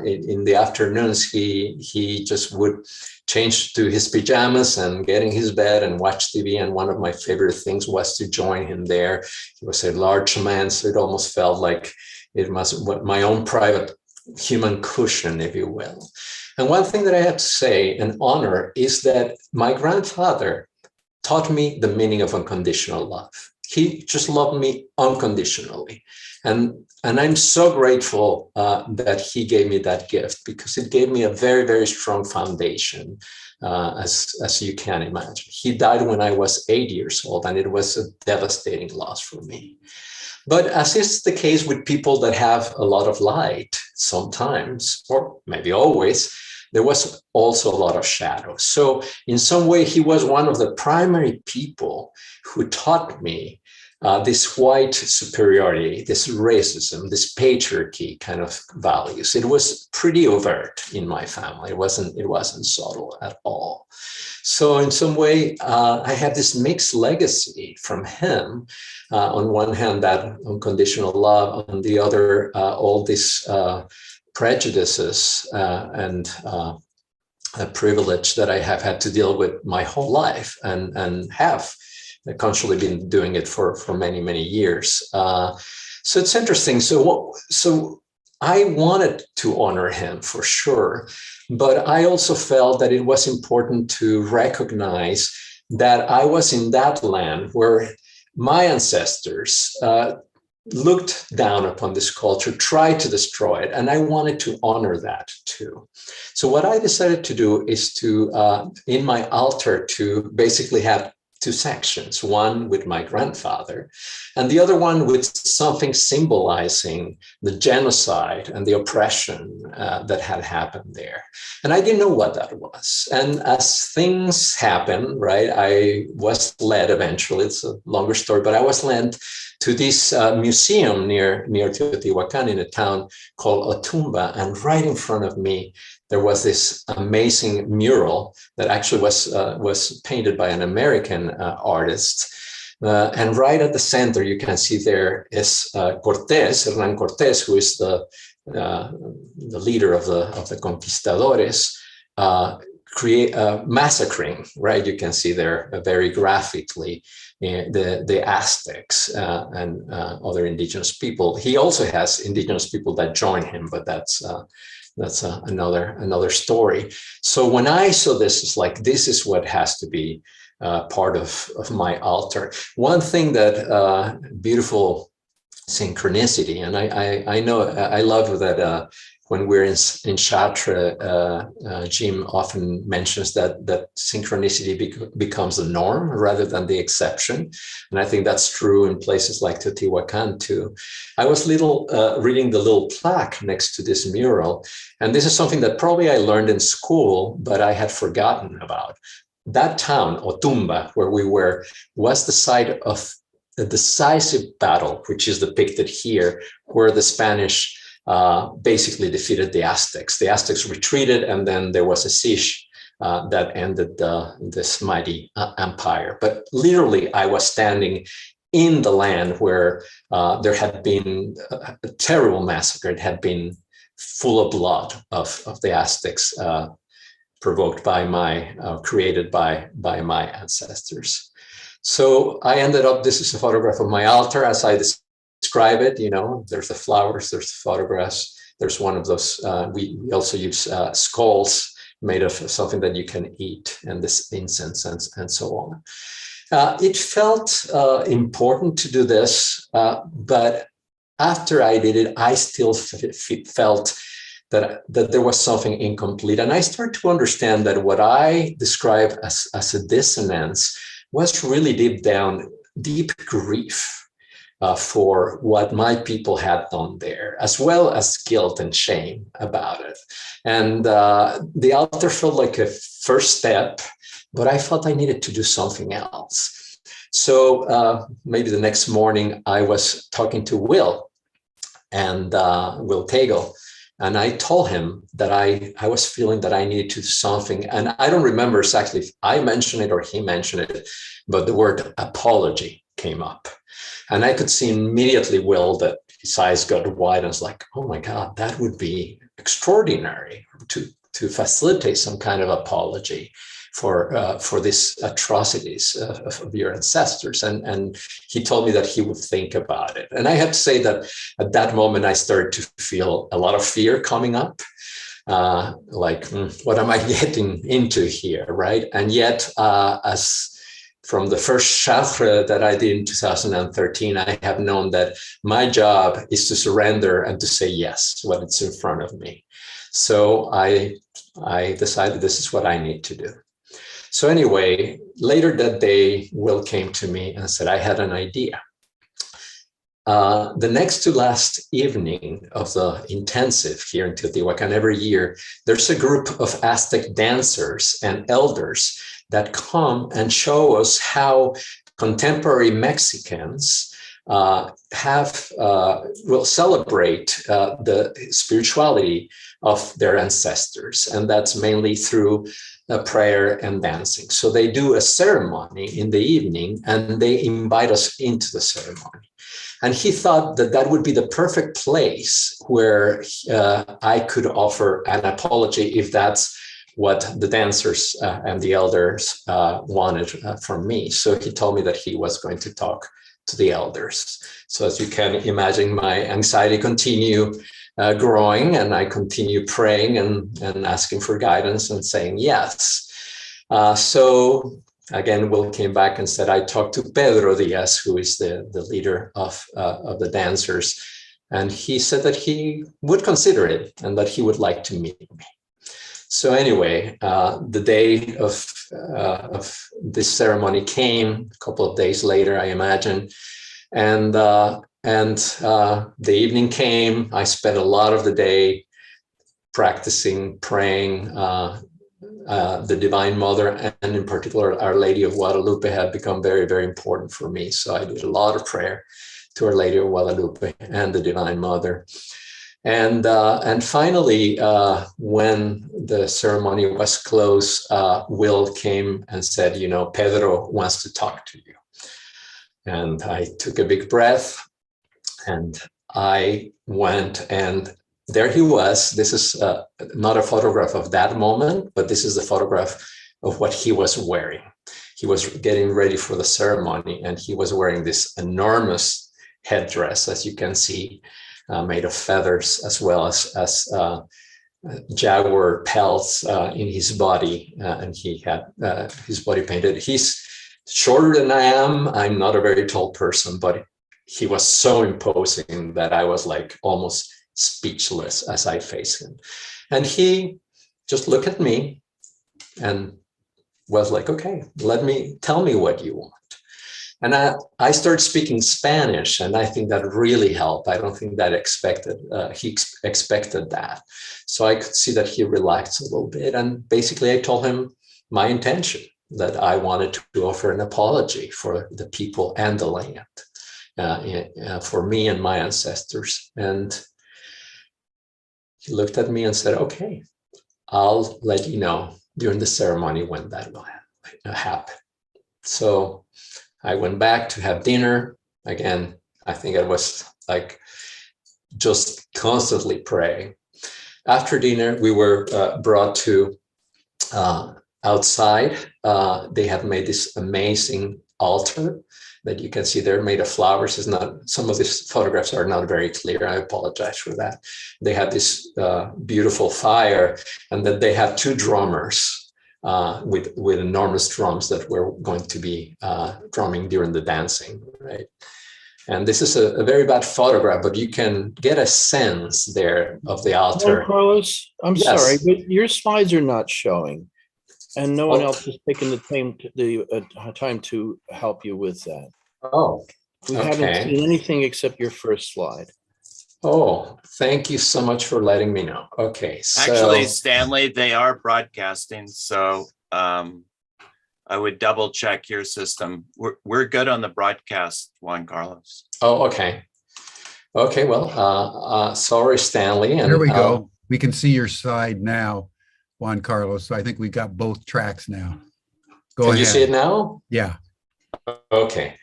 C: in the afternoons, he just would change to his pajamas and get in his bed and watch TV. And one of my favorite things was to join him there. He was a large man, so it almost felt like it was my own private human cushion, if you will. And one thing that I have to say and honor is that my grandfather taught me the meaning of unconditional love. He just loved me unconditionally. And I'm so grateful that he gave me that gift, because it gave me a very, very strong foundation, as you can imagine. He died when I was 8 years old, and it was a devastating loss for me. But as is the case with people that have a lot of light, sometimes, or maybe always, there was also a lot of shadow. So in some way, he was one of the primary people who taught me this white superiority, this racism, this patriarchy kind of values. It was pretty overt in my family. It wasn't subtle at all. So in some way, I have this mixed legacy from him. On one hand, that unconditional love, on the other, all these prejudices and privilege that I have had to deal with my whole life, and have consciously been doing it for many, many years. So it's interesting. So I wanted to honor him for sure, but I also felt that it was important to recognize that I was in that land where my ancestors looked down upon this culture, tried to destroy it, and I wanted to honor that too. So what I decided to do is to, in my altar, to basically have two sections, one with my grandfather and the other one with something symbolizing the genocide and the oppression that had happened there. And I didn't know what that was. And as things happen, right, I was led eventually, it's a longer story, but I was led to this museum near Teotihuacan in a town called Otumba. And right in front of me, there was this amazing mural that actually was painted by an American artist. And right at the center, you can see there is Hernán Cortés, who is the leader of the conquistadores, massacring, right? You can see there very graphically the Aztecs and other indigenous people. He also has indigenous people that join him, but that's another story. So when I saw this, it's like, this is what has to be part of my altar. One thing that beautiful synchronicity, and I know I love that when we're in Chartres, Jim often mentions that synchronicity becomes the norm rather than the exception. And I think that's true in places like Teotihuacan too. I was reading the little plaque next to this mural, and this is something that probably I learned in school, but I had forgotten about. That town, Otumba, where we were, was the site of a decisive battle, which is depicted here, where the Spanish basically defeated the Aztecs. The Aztecs retreated, and then there was a siege that ended this mighty empire. But literally, I was standing in the land where there had been a terrible massacre. It had been full of blood of the Aztecs, provoked by created by my ancestors. So I ended up, this is a photograph of my altar as I describe it. You know, there's the flowers, there's the photographs, there's one of those, we also use skulls made of something that you can eat, and this incense and so on. It felt important to do this, but after I did it, I still felt that there was something incomplete. And I started to understand that what I describe as a dissonance was really deep grief for what my people had done there, as well as guilt and shame about it. And the altar felt like a first step, but I felt I needed to do something else. So maybe the next morning I was talking to Will Tegel, and I told him that I was feeling that I needed to do something. And I don't remember exactly if I mentioned it or he mentioned it, but the word apology came up. And I could see immediately, Will, that his eyes got wide and was like, oh my God, that would be extraordinary to facilitate some kind of apology for these atrocities of your ancestors. And he told me that he would think about it. And I have to say that at that moment, I started to feel a lot of fear coming up. What am I getting into here, right? And yet, as from the first Chartres that I did in 2013, I have known that my job is to surrender and to say yes when it's in front of me. So I decided this is what I need to do. So anyway, later that day, Will came to me and said, I had an idea. The next to last evening of the intensive here in Teotihuaca, and every year, there's a group of Aztec dancers and elders that come and show us how contemporary Mexicans will celebrate the spirituality of their ancestors. And that's mainly through prayer and dancing. So they do a ceremony in the evening and they invite us into the ceremony. And he thought that that would be the perfect place where I could offer an apology if that's what the dancers and the elders wanted from me. So he told me that he was going to talk to the elders. So as you can imagine, my anxiety continued growing, and I continue praying and asking for guidance and saying yes. So again, Will came back and said, I talked to Pedro Diaz, who is the leader of the dancers, and he said that he would consider it and that he would like to meet me. So anyway, the day of this ceremony came a couple of days later, I imagine, and the evening came. I spent a lot of the day practicing, praying. The Divine Mother, and in particular, Our Lady of Guadalupe, had become very, very important for me. So I did a lot of prayer to Our Lady of Guadalupe and the Divine Mother. And finally, when the ceremony was closed, Will came and said, you know, Pedro wants to talk to you. And I took a big breath and I went, and there he was. This is not a photograph of that moment, but this is the photograph of what he was wearing. He was getting ready for the ceremony, and he was wearing this enormous headdress, as you can see, made of feathers, as well as jaguar pelts in his body, and he had his body painted. He's shorter than I am. I'm not a very tall person, but he was so imposing that I was like almost speechless as I faced him. And he just looked at me and was like, okay, tell me what you want. And I started speaking Spanish, and I think that really helped. I don't think that he expected that. So I could see that he relaxed a little bit. And basically I told him my intention, that I wanted to offer an apology for the people and the land, for me and my ancestors. And he looked at me and said, okay, I'll let you know during the ceremony when that will happen. So I went back to have dinner. Again, I think I was like just constantly praying. After dinner, we were brought to outside. They have made this amazing altar that you can see there, made of flowers. Is not, some of these photographs are not very clear. I apologize for that. They had this beautiful fire, and then they had two drummers with enormous drums that were going to be drumming during the dancing, right? And this is a very bad photograph, but you can get a sense there of the altar.
D: Juan Carlos, I'm
C: Yes.
D: sorry, but your slides are not showing, and no one
C: Oh.
D: else has taken the time to help you with that.
C: Oh,
D: We haven't
C: okay.
D: seen anything except your first slide.
C: Oh, thank you so much for letting me know. Okay, so
E: Actually, Stanley, they are broadcasting, so I would double check your system. We're good on the broadcast, Juan Carlos.
C: oh, okay. Okay, well, sorry, Stanley. And
A: There we go. We can see your slide now, Juan Carlos. So I think we got both tracks now. Go
C: can
A: ahead.
C: you see it now?
A: Yeah.
C: Okay.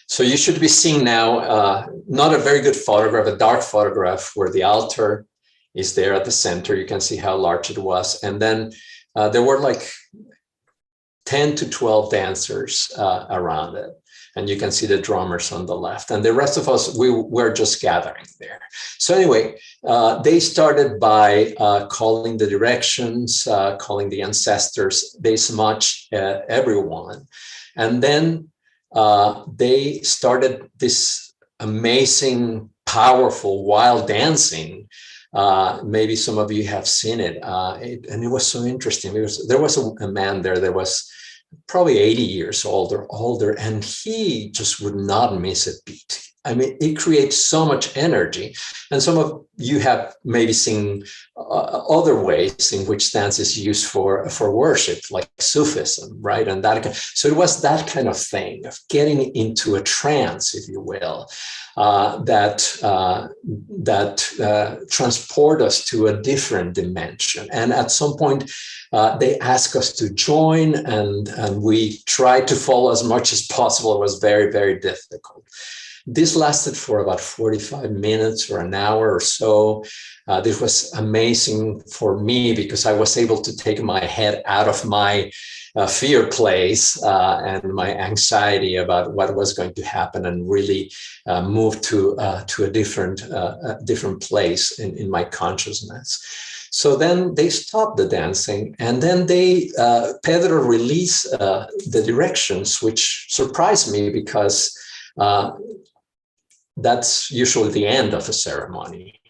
C: So you should be seeing now, not a very good photograph, a dark photograph where the altar is there at the center. You can see how large it was. And then there were like 10 to 12 dancers around it. And you can see the drummers on the left. And the rest of us, we were just gathering there. So anyway, they started by calling the directions, calling the ancestors. They smudged everyone. And then they started this amazing, powerful, wild dancing. Maybe some of you have seen it. And it was so interesting. There was a man there that was probably 80 years older, and he just would not miss a beat. I mean, it creates so much energy. And some of you have maybe seen other ways in which dance is used for worship, like Sufism, right? And that, so it was that kind of thing of getting into a trance, if you will, that transport us to a different dimension. And at some point, they asked us to join, and we tried to follow as much as possible. It was very, very difficult. This lasted for about 45 minutes or an hour or so. This was amazing for me because I was able to take my head out of my fear place and my anxiety about what was going to happen, and really move to a different place in my consciousness. So then they stopped the dancing, and then Pedro released the directions, which surprised me because that's usually the end of a ceremony.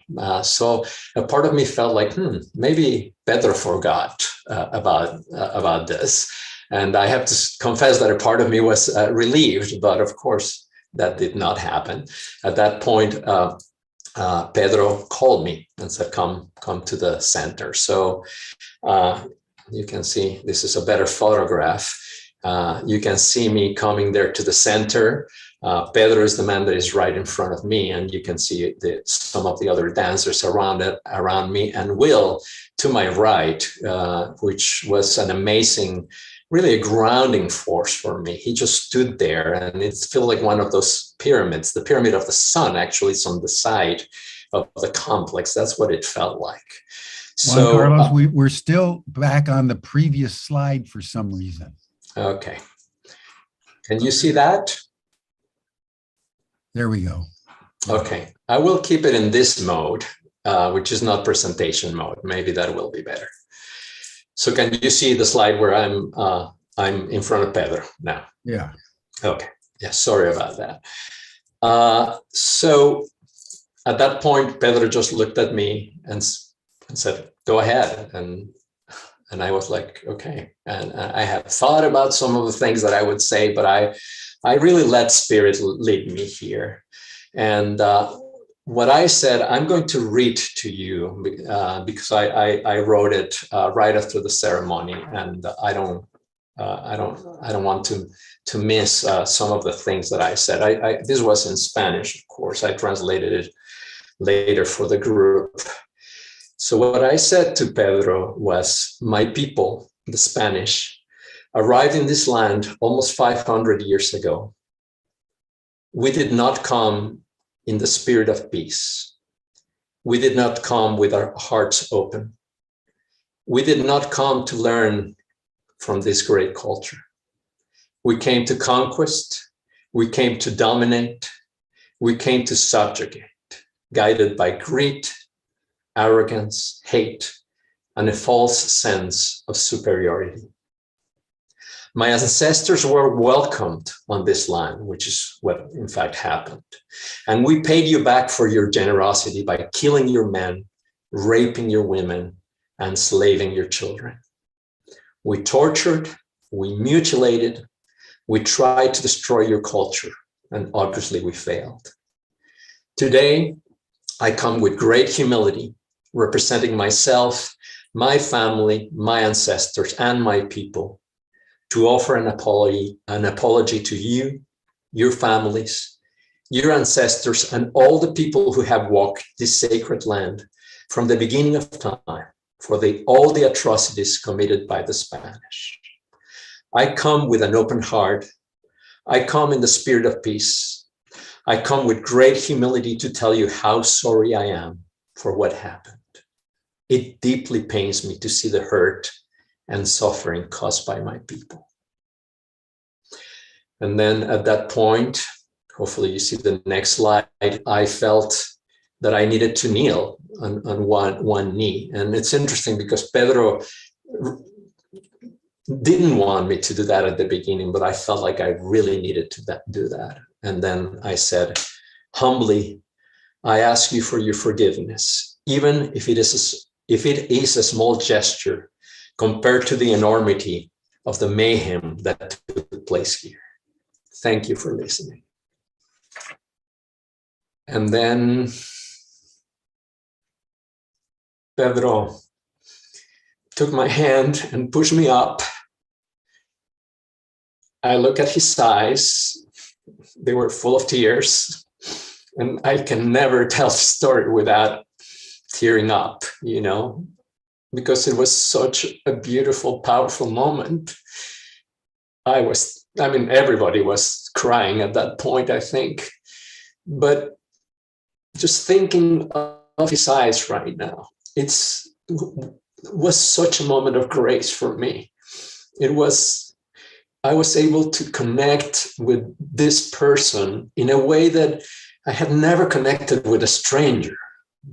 C: So a part of me felt like, maybe Pedro forgot about this. And I have to confess that a part of me was relieved, but of course that did not happen. At that point, Pedro called me and said, come to the center. So you can see, this is a better photograph. You can see me coming there to the center. Pedro is the man that is right in front of me, and you can see some of the other dancers around me, and Will to my right, which was an amazing, really a grounding force for me. He just stood there, and it felt like one of those pyramids. The pyramid of the sun actually is on the side of the complex. That's what it felt like. So,
A: Juan Carlos, we're still back on the previous slide for some reason.
C: Okay. Can you see that?
A: There we go.
C: Okay, I will keep it in this mode, which is not presentation mode. Maybe that will be better. So can you see the slide where I'm in front of Pedro now?
A: Yeah.
C: Okay, yeah, sorry about that. So at that point, Pedro just looked at me and said, go ahead. And I was like, okay. And I had thought about some of the things that I would say, but I really let spirit lead me here. And what I said, I'm going to read to you because I wrote it right after the ceremony, and I don't want to miss some of the things that I said. This was in Spanish, of course. I translated it later for the group. So what I said to Pedro was, my people, the Spanish, arrived in this land almost 500 years ago, we did not come in the spirit of peace. We did not come with our hearts open. We did not come to learn from this great culture. We came to conquest. We came to dominate. We came to subjugate, guided by greed, arrogance, hate, and a false sense of superiority. My ancestors were welcomed on this land, which is what in fact happened. And we paid you back for your generosity by killing your men, raping your women, and enslaving your children. We tortured, we mutilated, we tried to destroy your culture, and obviously we failed. Today, I come with great humility, representing myself, my family, my ancestors, and my people, to offer an apology to you, your families, your ancestors, and all the people who have walked this sacred land from the beginning of time for all the atrocities committed by the Spanish. I come with an open heart. I come in the spirit of peace. I come with great humility to tell you how sorry I am for what happened. It deeply pains me to see the hurt and suffering caused by my people. And then at that point, hopefully you see the next slide, I felt that I needed to kneel on one knee. And it's interesting because Pedro didn't want me to do that at the beginning, but I felt like I really needed to do that. And then I said, humbly, I ask you for your forgiveness, even if it is a small gesture compared to the enormity of the mayhem that took place here. Thank you for listening. And then Pedro took my hand and pushed me up. I look at his eyes. They were full of tears. And I can never tell the story without tearing up, because it was such a beautiful, powerful moment. Everybody was crying at that point, I think. But just thinking of his eyes right now, it was such a moment of grace for me. I was able to connect with this person in a way that I had never connected with a stranger,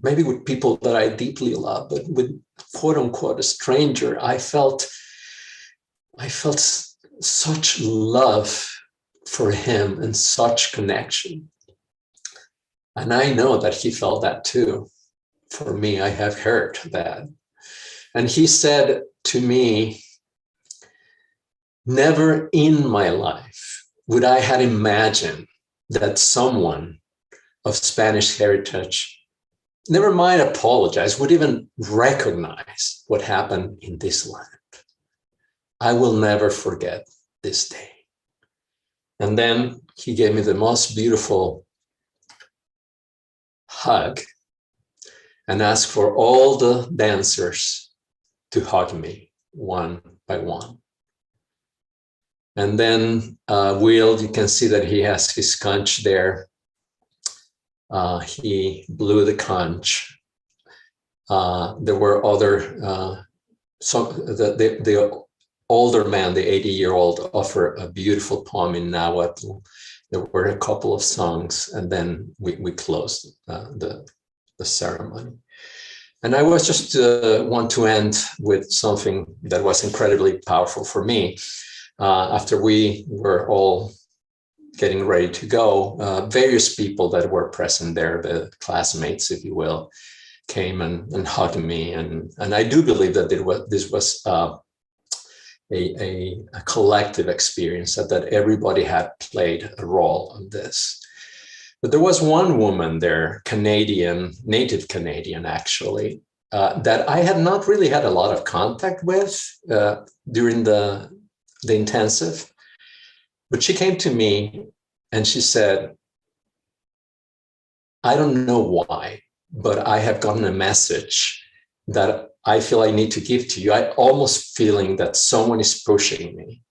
C: maybe with people that I deeply love, but with quote unquote a stranger, I felt such love for him and such connection. And I know that he felt that too. For me, I have heard that. And he said to me, never in my life would I have imagined that someone of Spanish heritage, never mind apologize, would even recognize what happened in this land. I will never forget this day. And then he gave me the most beautiful hug and asked for all the dancers to hug me one by one. And then Will, you can see that he has his conch there. He blew the conch. There were other, the older man, the 80-year-old, offered a beautiful poem in Nahuatl. There were a couple of songs, and then we closed the ceremony. And I was just want to end with something that was incredibly powerful for me. After we were all getting ready to go, various people that were present there, the classmates, if you will, came and hugged me. And I do believe that this was a collective experience, that everybody had played a role in this. But there was one woman there, Canadian, native Canadian actually, that I had not really had a lot of contact with during the intensive. But she came to me and she said, I don't know why, but I have gotten a message that I feel I need to give to you. I almost feeling that someone is pushing me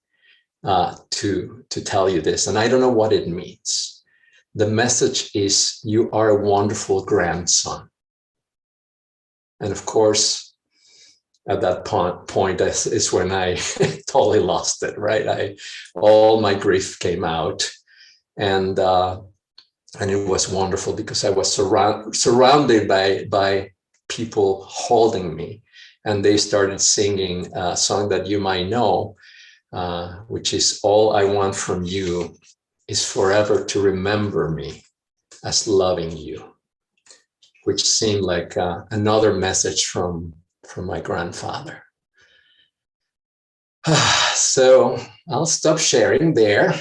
C: to tell you this, and I don't know what it means. The message is, you are a wonderful grandson. And of course, at that point is when I totally lost it, right? All my grief came out, and it was wonderful because I was surrounded by people holding me, and they started singing a song that you might know, which is, all I want from you is forever to remember me as loving you, which seemed like another message from my grandfather. So I'll stop sharing there.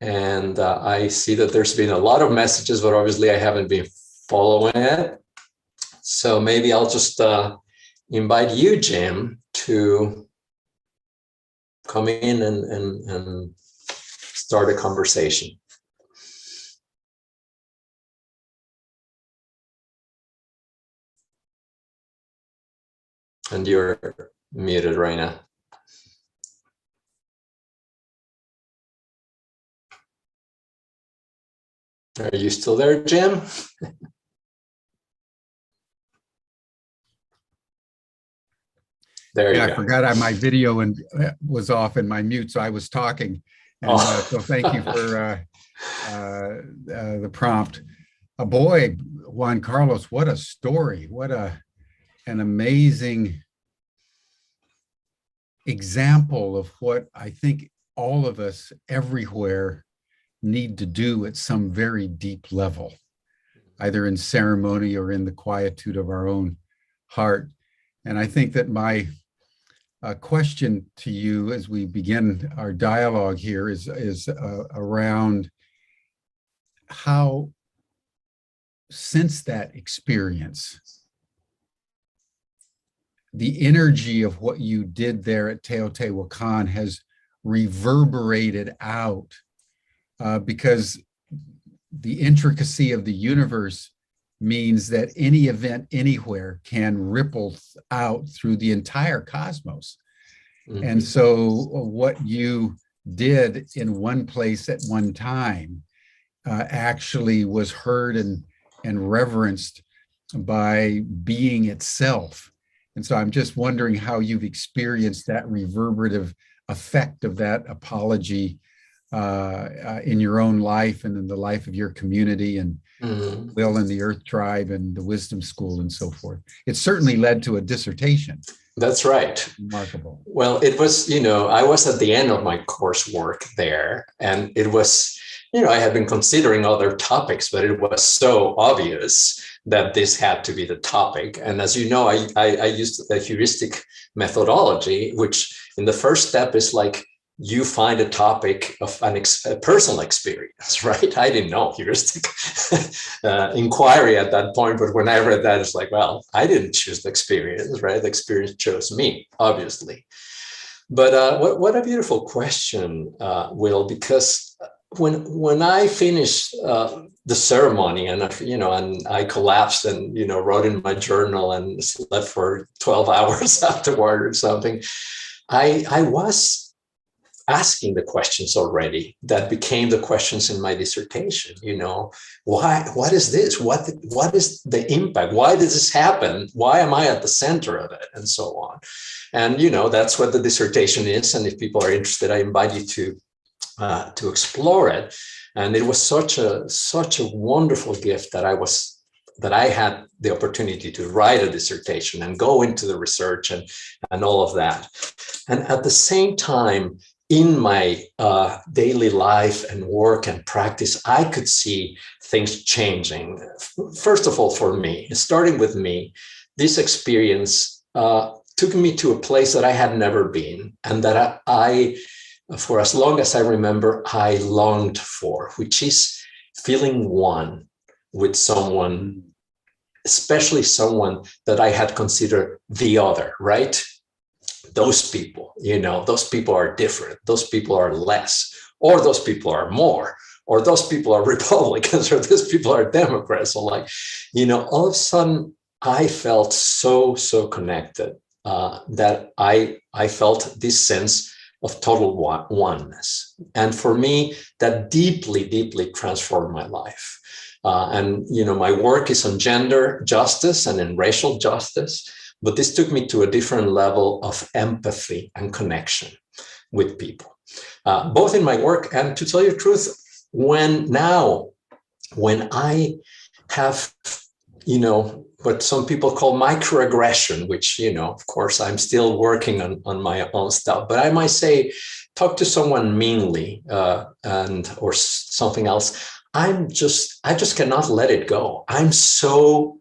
C: And I see that there's been a lot of messages, but obviously I haven't been following it. So maybe I'll just invite you, Jim, to come in and start a conversation. And you're muted right now. Are you still there, Jim? There you go.
A: I forgot my video and was off and my mute, so I was talking. And so thank you for the prompt. Boy, Juan Carlos, what a story. What an amazing example of what I think all of us everywhere need to do at some very deep level, either in ceremony or in the quietude of our own heart. And I think that my question to you as we begin our dialogue here is around how, since that experience, the energy of what you did there at Teotihuacan has reverberated out, because the intricacy of the universe means that any event anywhere can ripple out through the entire cosmos. Mm-hmm. And so what you did in one place at one time actually was heard and reverenced by being itself. And so I'm just wondering how you've experienced that reverberative effect of that apology in your own life and in the life of your community and Will and the Earth Tribe and the Wisdom School and so forth. It certainly led to a dissertation.
C: That's right.
A: Remarkable.
C: Well, it was, I was at the end of my coursework there, and it was, I had been considering other topics, but it was so obvious that this had to be the topic. And as you know, I used a heuristic methodology, which in the first step is like, you find a topic of a personal experience, right? I didn't know heuristic inquiry at that point, but when I read that, it's like, well, I didn't choose the experience, right? The experience chose me, obviously. But what a beautiful question, Will, because when I finished the ceremony and I collapsed and wrote in my journal and slept for 12 hours afterward or something, I was asking the questions already that became the questions in my dissertation. What is this? What is the impact? Why does this happen? Why am I at the center of it? And so on. And that's what the dissertation is. And if people are interested, I invite you to explore it. And it was such a wonderful gift that I had the opportunity to write a dissertation and go into the research and all of that. And at the same time, in my daily life and work and practice, I could see things changing. First of all, for me, starting with me, this experience took me to a place that I had never been, and that I for as long as I remember, I longed for, which is feeling one with someone, especially someone that I had considered the other, right? Those people, those people are different. Those people are less, or those people are more, or those people are Republicans, or those people are Democrats. So all of a sudden, I felt so connected that I felt this sense of total oneness. And for me, that deeply transformed my life. And, my work is on gender justice and in racial justice, but this took me to a different level of empathy and connection with people, both in my work and, to tell you the truth, when I have, what some people call microaggression, which, of course, I'm still working on my own stuff, but I might say, talk to someone meanly or something else. I just cannot let it go. I'm so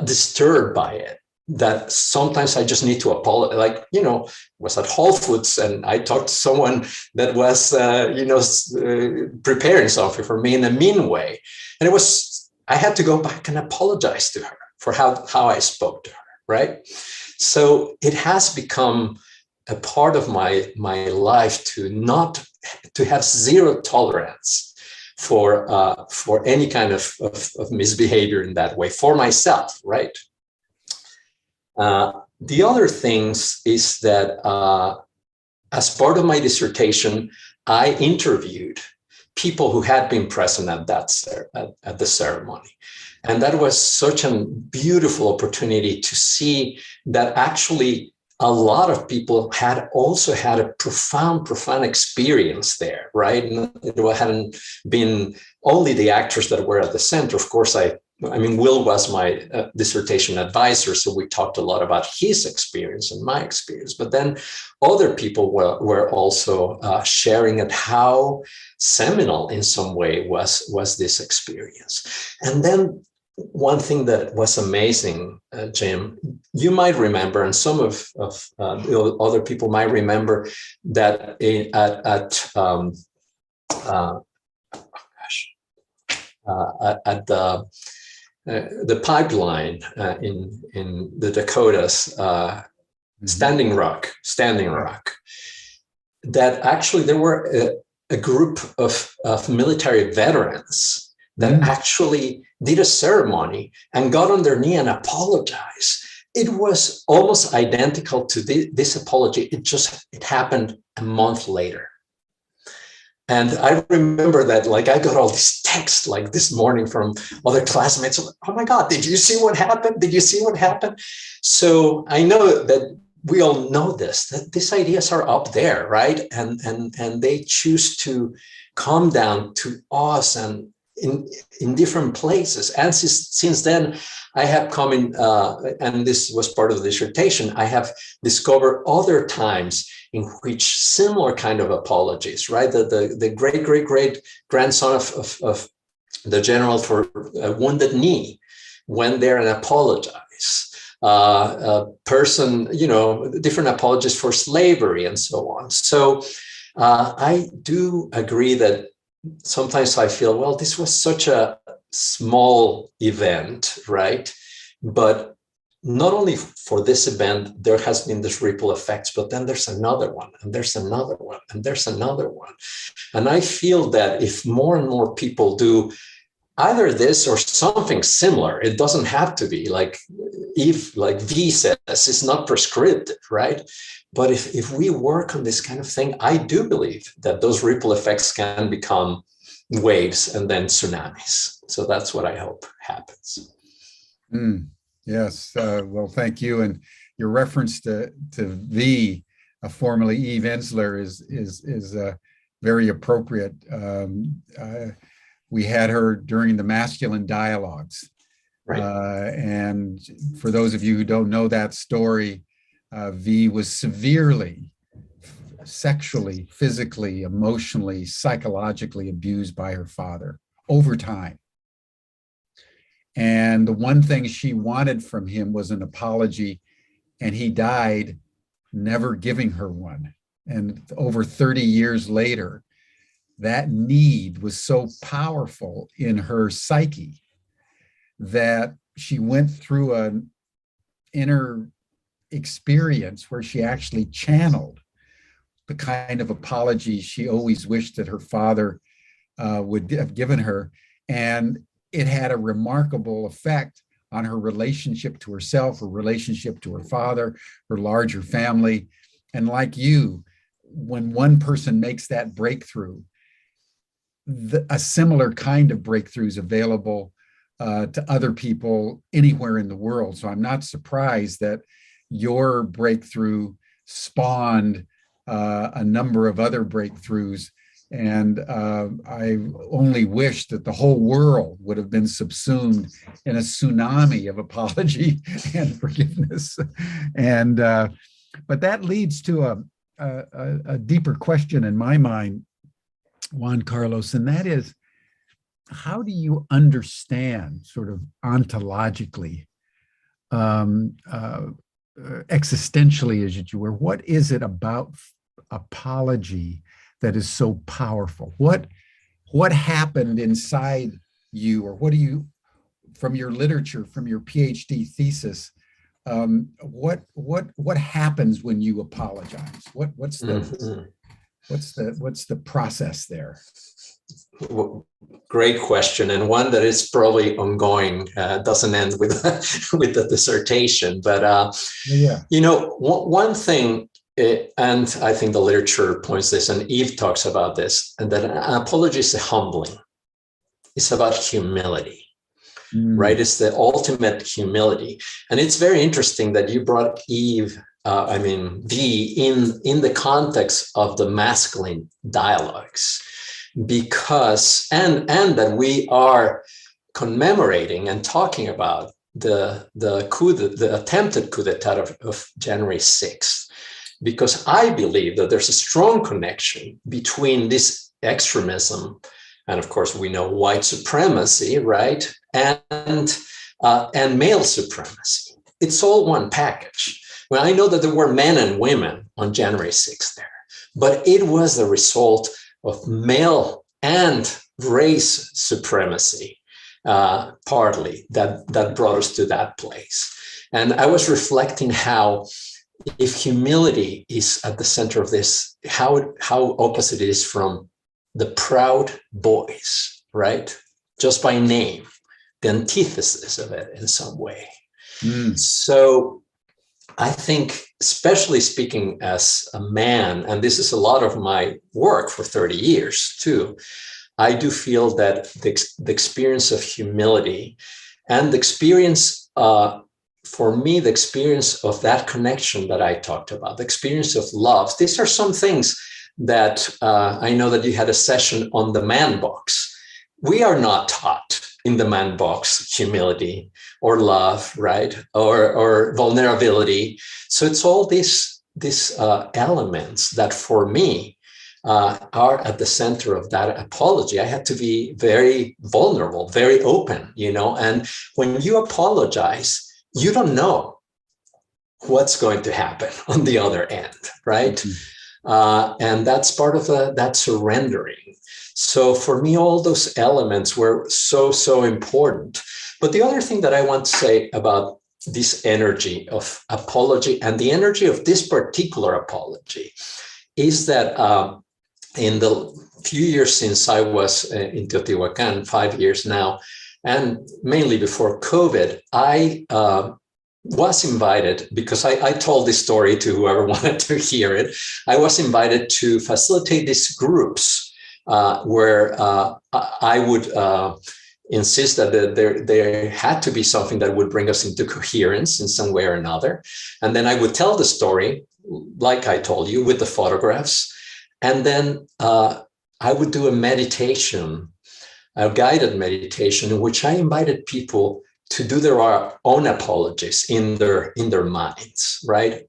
C: disturbed by it that sometimes I just need to apologize. Like, was at Whole Foods and I talked to someone that was, preparing something for me in a mean way. And I had to go back and apologize to her for how I spoke to her, right? So it has become a part of my life to have zero tolerance for any kind of misbehavior in that way for myself, right? The other things is that as part of my dissertation, I interviewed people who had been present at the ceremony. And that was such a beautiful opportunity to see that actually a lot of people had also had a profound experience there, right? And it hadn't been only the actors that were at the center. Of course, Will was my dissertation advisor, so we talked a lot about his experience and my experience. But then other people were also sharing at how seminal in some way was this experience. And then one thing that was amazing, Jim, you might remember, and some of the other people might remember that at the pipeline in the Dakotas, Standing Rock, that actually there were a group of military veterans that actually did a ceremony and got on their knee and apologized. It was almost identical to this apology. It happened a month later. And I remember that, like, I got all these texts like this morning from other classmates. Oh my God, did you see what happened? Did you see what happened? So I know that we all know that these ideas are up there, right? And they choose to come down to us and in different places. And since then, I have come in, and this was part of the dissertation, I have discovered other times in which similar kind of apologies, right? The great grandson of the general for a wounded knee went there and apologized. A person, different apologies for slavery and so on. So I do agree that sometimes I feel, well, this was such a small event, right? But not only for this event, there has been this ripple effects, but then there's another one, and there's another one, and there's another one. And I feel that if more and more people do either this or something similar, it doesn't have to be like V says, it's not prescriptive, right? But if we work on this kind of thing, I do believe that those ripple effects can become waves and then tsunamis. So that's what I hope happens.
A: Yes. Well, thank you. And your reference to V, formerly Eve Ensler, is very appropriate. We had her during the masculine dialogues.
C: Right.
A: And for those of you who don't know that story, V was severely sexually, physically, emotionally, psychologically abused by her father over time. And the one thing she wanted from him was an apology, and he died never giving her one. And over 30 years later, that need was so powerful in her psyche that she went through an inner experience where she actually channeled the kind of apology she always wished that her father would have given her. And it had a remarkable effect on her relationship to herself, her relationship to her father, her larger family. And like you, when one person makes that breakthrough, a similar kind of breakthrough is available to other people anywhere in the world. So I'm not surprised that your breakthrough spawned a number of other breakthroughs. And I only wish that the whole world would have been subsumed in a tsunami of apology and forgiveness. And but that leads to a deeper question in my mind, Juan Carlos, and that is, how do you understand sort of ontologically, existentially, as it were, what is it about apology that is so powerful? What happened inside you, or what do you, from your literature, from your Ph.D. thesis, what happens when you apologize? What's the process there?
C: Great question, and one that is probably ongoing. Doesn't end with with the dissertation, but
A: Yeah.
C: you know, one thing, and I think the literature points this, and Eve talks about this, and that an apology is humbling. It's about humility, right? It's the ultimate humility, and it's very interesting that you brought Eve. in the context of the masculine dialogues, because and that we are commemorating and talking about the attempted coup d'etat of January 6th, because I believe that there's a strong connection between this extremism, and of course we know white supremacy, right, and male supremacy. It's all one package. Well, I know that there were men and women on January 6th there, but it was the result of male and race supremacy, partly, that brought us to that place. And I was reflecting how, if humility is at the center of this, how opposite it is from the proud boys, right? Just by name, the antithesis of it in some way. So I think, especially speaking as a man, and this is a lot of my work for 30 years too, I do feel that the experience of humility and the experience, for me, the experience of that connection that I talked about, the experience of love, these are some things that I know that you had a session on the man box. We are not taught in the man box humility or love, right? Or vulnerability. So it's all these elements that for me are at the center of that apology. I had to be very vulnerable, very open, you know, and when you apologize, you don't know what's going to happen on the other end, right? And that's part of that surrendering. So for me, all those elements were so important. But the other thing that I want to say about this energy of apology and the energy of this particular apology is that in the few years since I was in Teotihuacan, 5 years now, and mainly before COVID, I was invited, because I told this story to whoever wanted to hear it. I was invited to facilitate these groups where I would insist that there had to be something that would bring us into coherence in some way or another. And then I would tell the story, like I told you, with the photographs. And then I would do a meditation, a guided meditation, in which I invited people to do their own apologies in their minds, right?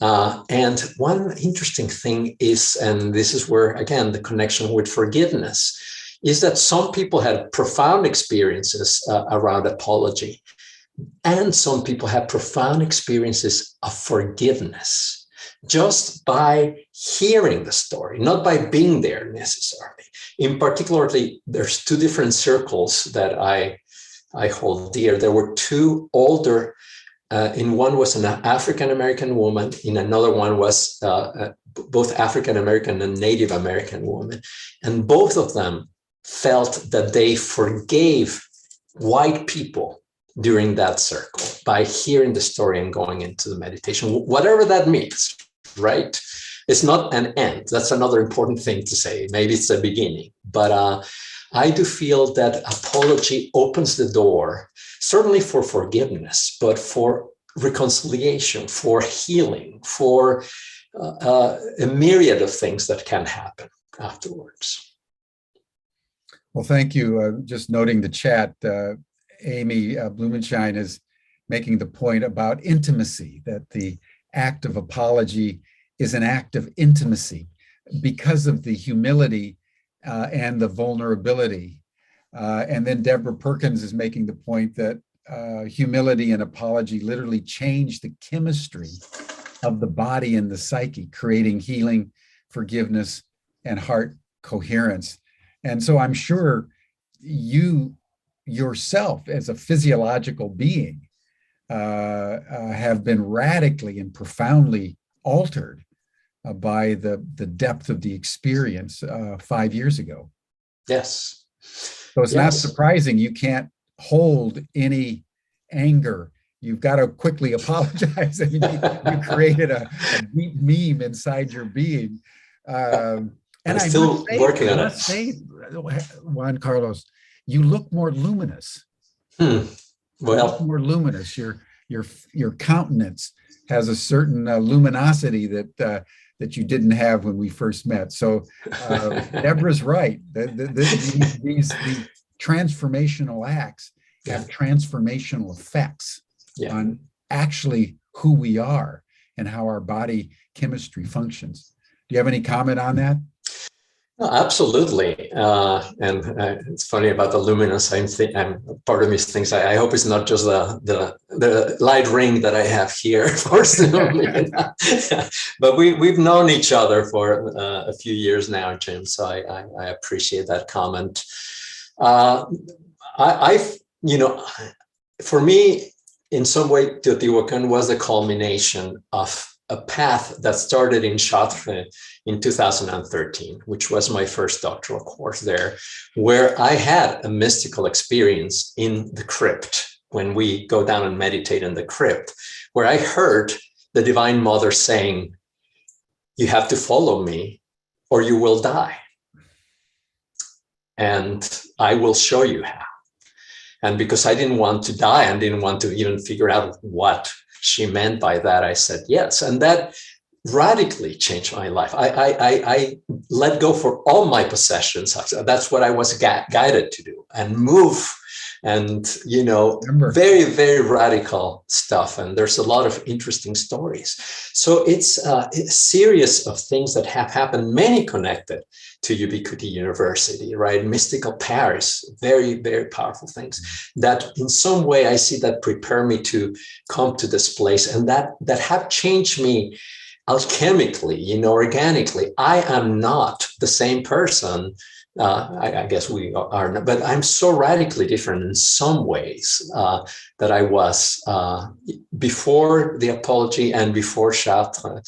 C: And one interesting thing is, and this is where, again, the connection with forgiveness, is that some people had profound experiences around apology, and some people had profound experiences of forgiveness just by hearing the story, not by being there necessarily. In particularly, there's two different circles that I hold dear. There were two older, in one was an African-American woman, in another one was both African-American and Native American woman. And both of them felt that they forgave white people during that circle by hearing the story and going into the meditation, whatever that means, right? It's not an end. That's another important thing to say. Maybe it's a beginning, but I do feel that apology opens the door, certainly for forgiveness, but for reconciliation, for healing, for a myriad of things that can happen afterwards.
A: Well, thank you. Just noting the chat, Amy Blumenshine is making the point about intimacy, that the act of apology is an act of intimacy because of the humility and the vulnerability. And then Deborah Perkins is making the point that humility and apology literally change the chemistry of the body and the psyche, creating healing, forgiveness, and heart coherence. And so I'm sure you yourself as a physiological being have been radically and profoundly altered by the depth of the experience 5 years ago.
C: Yes.
A: So it's not surprising you can't hold any anger. You've got to quickly apologize. I mean, you created a deep meme inside your being. And
C: I'm still working on it.
A: Say, Juan Carlos, you look more luminous.
C: Well,
A: more luminous. Your countenance has a certain luminosity that you didn't have when we first met. So Deborah's right. These transformational acts have transformational effects on actually who we are and how our body chemistry functions. Do you have any comment on that?
C: No, absolutely. And it's funny about the luminous. I'm part of me thinks I hope it's not just the light ring that I have here for Zoom. But we've known each other for a few years now, Jim. So I appreciate that comment. For me, in some way, Teotihuacan was the culmination of a path that started in Chartres in 2013, which was my first doctoral course there, where I had a mystical experience in the crypt when we go down and meditate in the crypt, where I heard the Divine Mother saying, "You have to follow me or you will die. And I will show you how." And because I didn't want to die and didn't want to even figure out what she meant by that, I said yes. And that radically changed my life. I let go for all my possessions. That's what I was guided to do, and move. And, very, very radical stuff. And there's a lot of interesting stories. So it's a series of things that have happened, many connected to Ubiquity University, right? Mystical Paris, very, very powerful things that in some way I see that prepare me to come to this place, and that have changed me alchemically, organically. I am not the same person. I guess we are not, but I'm so radically different in some ways that I was before the apology and before Chartres.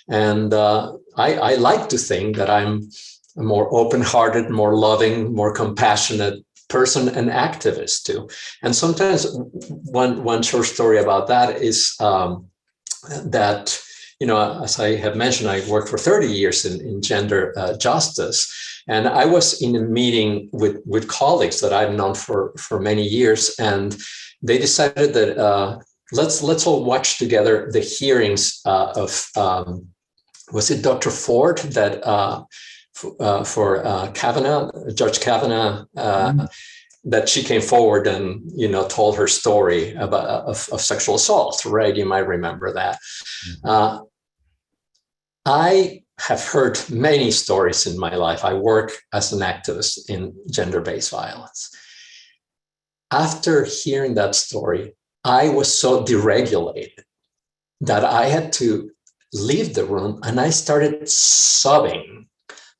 C: And I like to think that I'm a more open-hearted, more loving, more compassionate person and activist too. And sometimes one short story about that is that, as I have mentioned, I worked for 30 years in gender justice. And I was in a meeting with colleagues that I've known for many years, and they decided that let's all watch together the hearings of was it Dr. Ford that for Kavanaugh, Judge Kavanaugh, that she came forward and told her story of sexual assault, right? You might remember that. I have heard many stories in my life. I work as an activist in gender-based violence. After hearing that story, I was so deregulated that I had to leave the room, and I started sobbing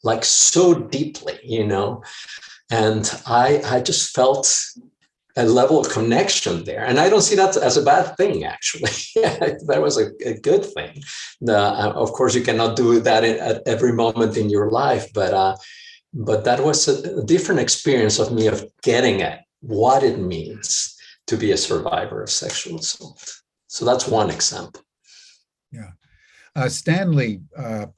C: like so deeply, and I just felt a level of connection there. And I don't see that as a bad thing, actually. That was a good thing. Of course, you cannot do that at every moment in your life, but that was a different experience of me of getting at what it means to be a survivor of sexual assault. So that's one example.
A: Yeah. Stanley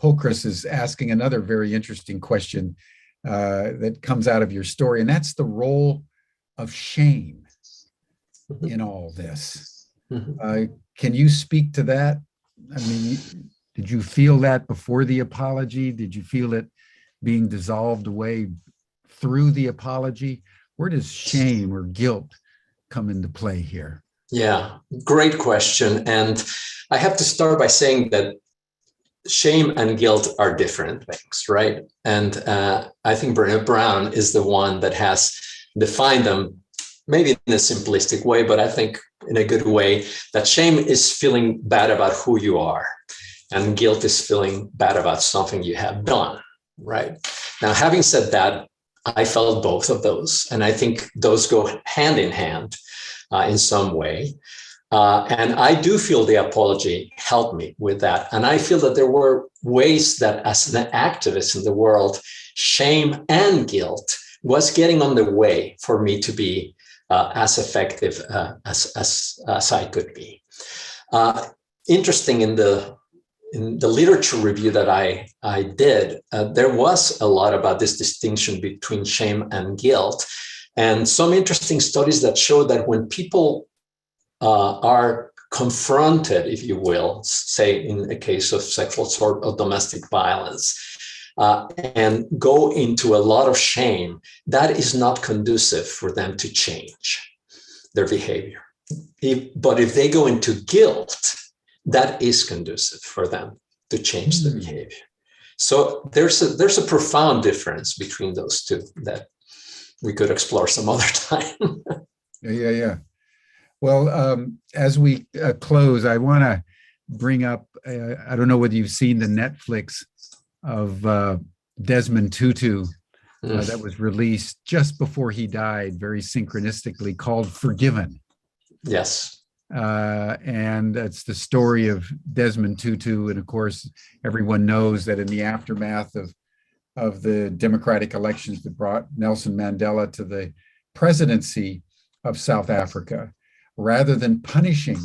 A: Pulchris is asking another very interesting question that comes out of your story, and that's the role of shame in all this. Can you speak to that? I mean, did you feel that before the apology? Did you feel it being dissolved away through the apology? Where does shame or guilt come into play here?
C: Yeah, great question. And I have to start by saying that shame and guilt are different things, right? And I think Brené Brown is the one that has defined them, maybe in a simplistic way, but I think in a good way, that shame is feeling bad about who you are, and guilt is feeling bad about something you have done, right? Now, having said that, I felt both of those, and I think those go hand in hand in some way. And I do feel the apology helped me with that. And I feel that there were ways that as an activist in the world, shame and guilt was getting on the way for me to be as effective as I could be. Interesting, in the literature review that I did, there was a lot about this distinction between shame and guilt, and some interesting studies that show that when people are confronted, if you will, say in a case of sexual assault or domestic violence, and go into a lot of shame, that is not conducive for them to change their behavior. But if they go into guilt, that is conducive for them to change their behavior. So there's a profound difference between those two that we could explore some other time.
A: Yeah. Well, as we close, I want to bring up, I don't know whether you've seen the Netflix of Desmond Tutu that was released just before he died, very synchronistically, called Forgiven.
C: Yes.
A: And it's the story of Desmond Tutu. And of course, everyone knows that in the aftermath of the democratic elections that brought Nelson Mandela to the presidency of South Africa, rather than punishing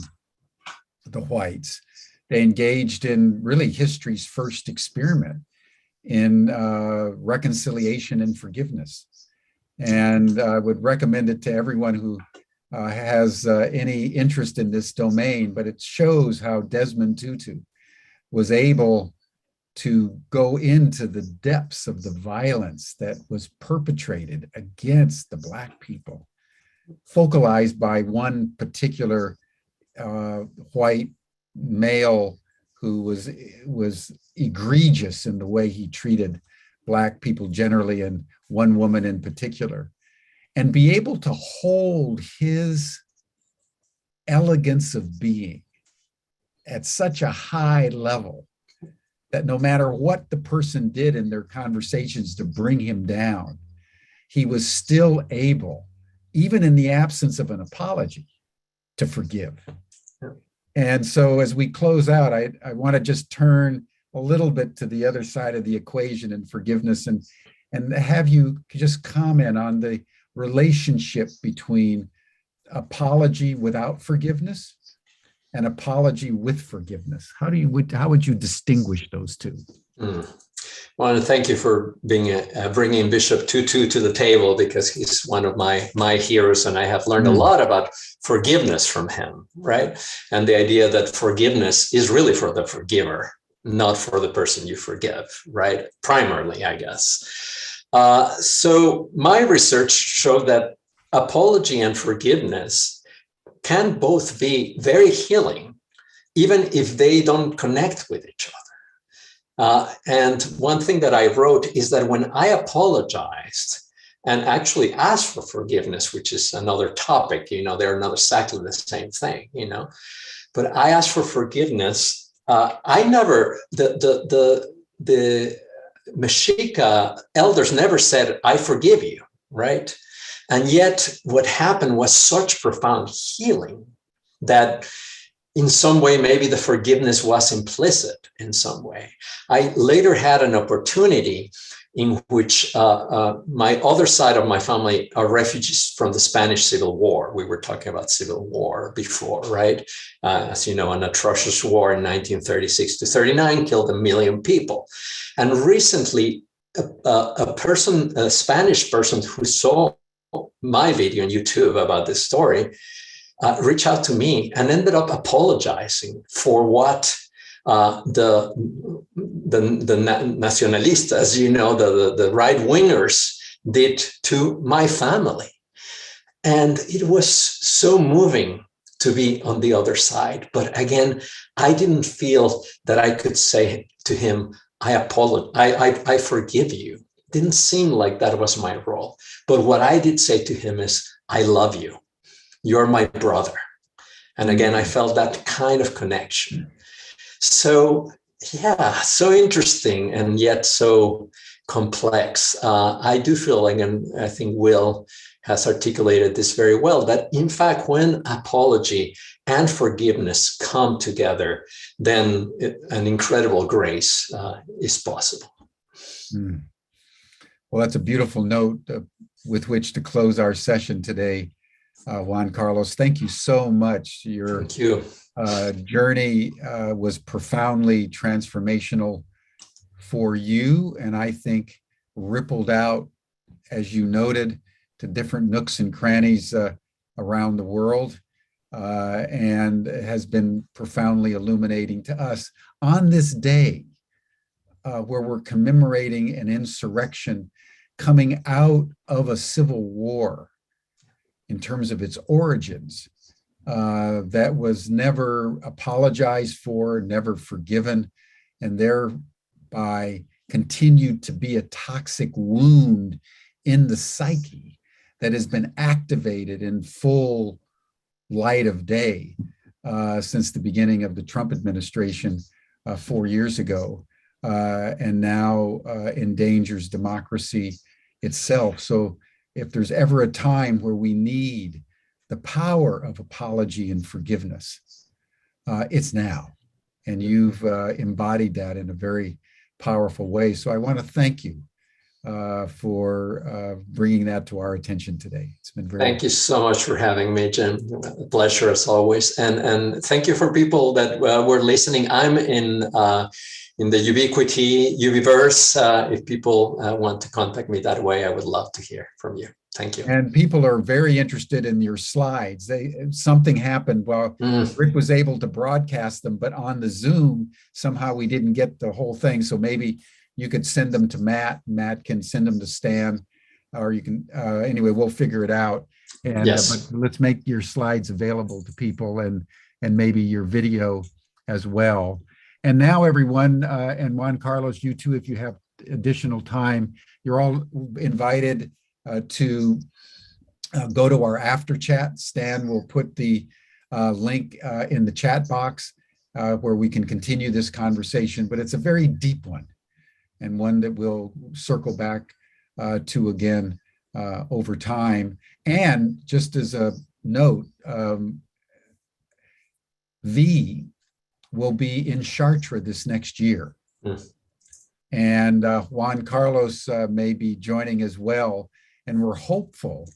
A: the whites, they engaged in really history's first experiment in reconciliation and forgiveness. And I would recommend it to everyone who has any interest in this domain, but it shows how Desmond Tutu was able to go into the depths of the violence that was perpetrated against the Black people, focalized by one particular white male who was egregious in the way he treated Black people generally, and one woman in particular, and be able to hold his elegance of being at such a high level that no matter what the person did in their conversations to bring him down, he was still able, even in the absence of an apology, to forgive. And so as we close out, I want to just turn a little bit to the other side of the equation in forgiveness, and have you just comment on the relationship between apology without forgiveness and apology with forgiveness. How would you distinguish those two?
C: Well, thank you for bringing Bishop Tutu to the table, because he's one of my heroes, and I have learned a lot about forgiveness from him, right? And the idea that forgiveness is really for the forgiver, not for the person you forgive, right? Primarily, I guess. So my research showed that apology and forgiveness can both be very healing, even if they don't connect with each other. And one thing that I wrote is that when I apologized and actually asked for forgiveness, which is another topic, they're not exactly the same thing, but I asked for forgiveness. The Mexica elders never said, "I forgive you," right? And yet what happened was such profound healing that in some way, maybe the forgiveness was implicit in some way. I later had an opportunity in which my other side of my family are refugees from the Spanish Civil War. We were talking about Civil War before, right? As you know, an atrocious war in 1936 to 39 killed 1 million people. And recently, a Spanish person who saw my video on YouTube about this story reached out to me and ended up apologizing for what the nacionalistas, you know, the right wingers did to my family. And it was so moving to be on the other side. But again, I didn't feel that I could say to him, I apologize, I forgive you. Didn't seem like that was my role. But what I did say to him is, I love you. You're my brother. And again, I felt that kind of connection. So yeah, so interesting and yet so complex. I do feel like, and I think Will has articulated this very well, that in fact, when apology and forgiveness come together, then an incredible grace is possible.
A: Well, that's a beautiful note with which to close our session today. Juan Carlos, thank you so much.
C: Thank you.
A: Journey was profoundly transformational for you, and I think rippled out, as you noted, to different nooks and crannies around the world, and has been profoundly illuminating to us on this day where we're commemorating an insurrection coming out of a civil war in terms of its origins. That was never apologized for, never forgiven, and thereby continued to be a toxic wound in the psyche that has been activated in full light of day since the beginning of the Trump administration 4 years ago, and now endangers democracy itself. So if there's ever a time where we need the power of apology and forgiveness, it's now. And you've embodied that in a very powerful way. So I want to thank you for bringing that to our attention today. It's been very—
C: Thank you so much for having me, Jim. A pleasure as always. And thank you for people that were listening. I'm in the Ubiquity Universe. If people want to contact me that way, I would love to hear from you. Thank you.
A: And people are very interested in your slides. Something happened while Rick was able to broadcast them, but on the Zoom, somehow we didn't get the whole thing. So maybe you could send them to Matt. Matt can send them to Stan, or you can, anyway, we'll figure it out. And
C: yes.
A: But let's make your slides available to people, and maybe your video as well. And now everyone, and Juan Carlos, you too, if you have additional time, you're all invited to go to our after chat. Stan will put the link in the chat box where we can continue this conversation, but it's a very deep one, and one that we'll circle back to again over time. And just as a note, V will be in Chartres this next year. And Juan Carlos may be joining as well. And we're hopeful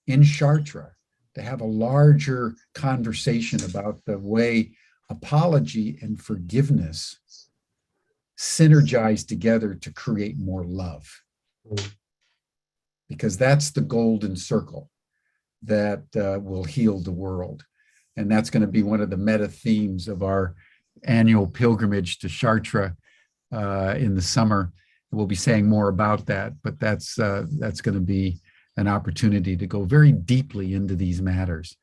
A: in Chartres to have a larger conversation about the way apology and forgiveness synergize together to create more love. Because that's the golden circle that will heal the world. And that's going to be one of the meta themes of our annual pilgrimage to Chartres in the summer. We'll be saying more about that, but that's going to be an opportunity to go very deeply into these matters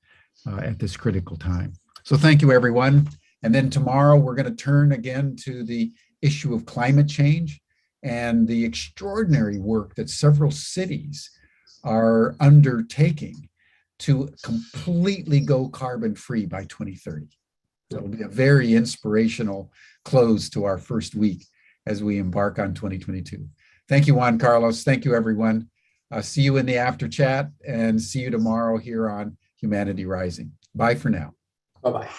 A: at this critical time. So thank you, everyone. And then tomorrow we're going to turn again to the issue of climate change and the extraordinary work that several cities are undertaking to completely go carbon-free by 2030. So it'll be a very inspirational close to our first week as we embark on 2022. Thank you, Juan Carlos. Thank you, everyone. See you in the after chat, and see you tomorrow here on Humanity Rising. Bye for now.
C: Bye-bye.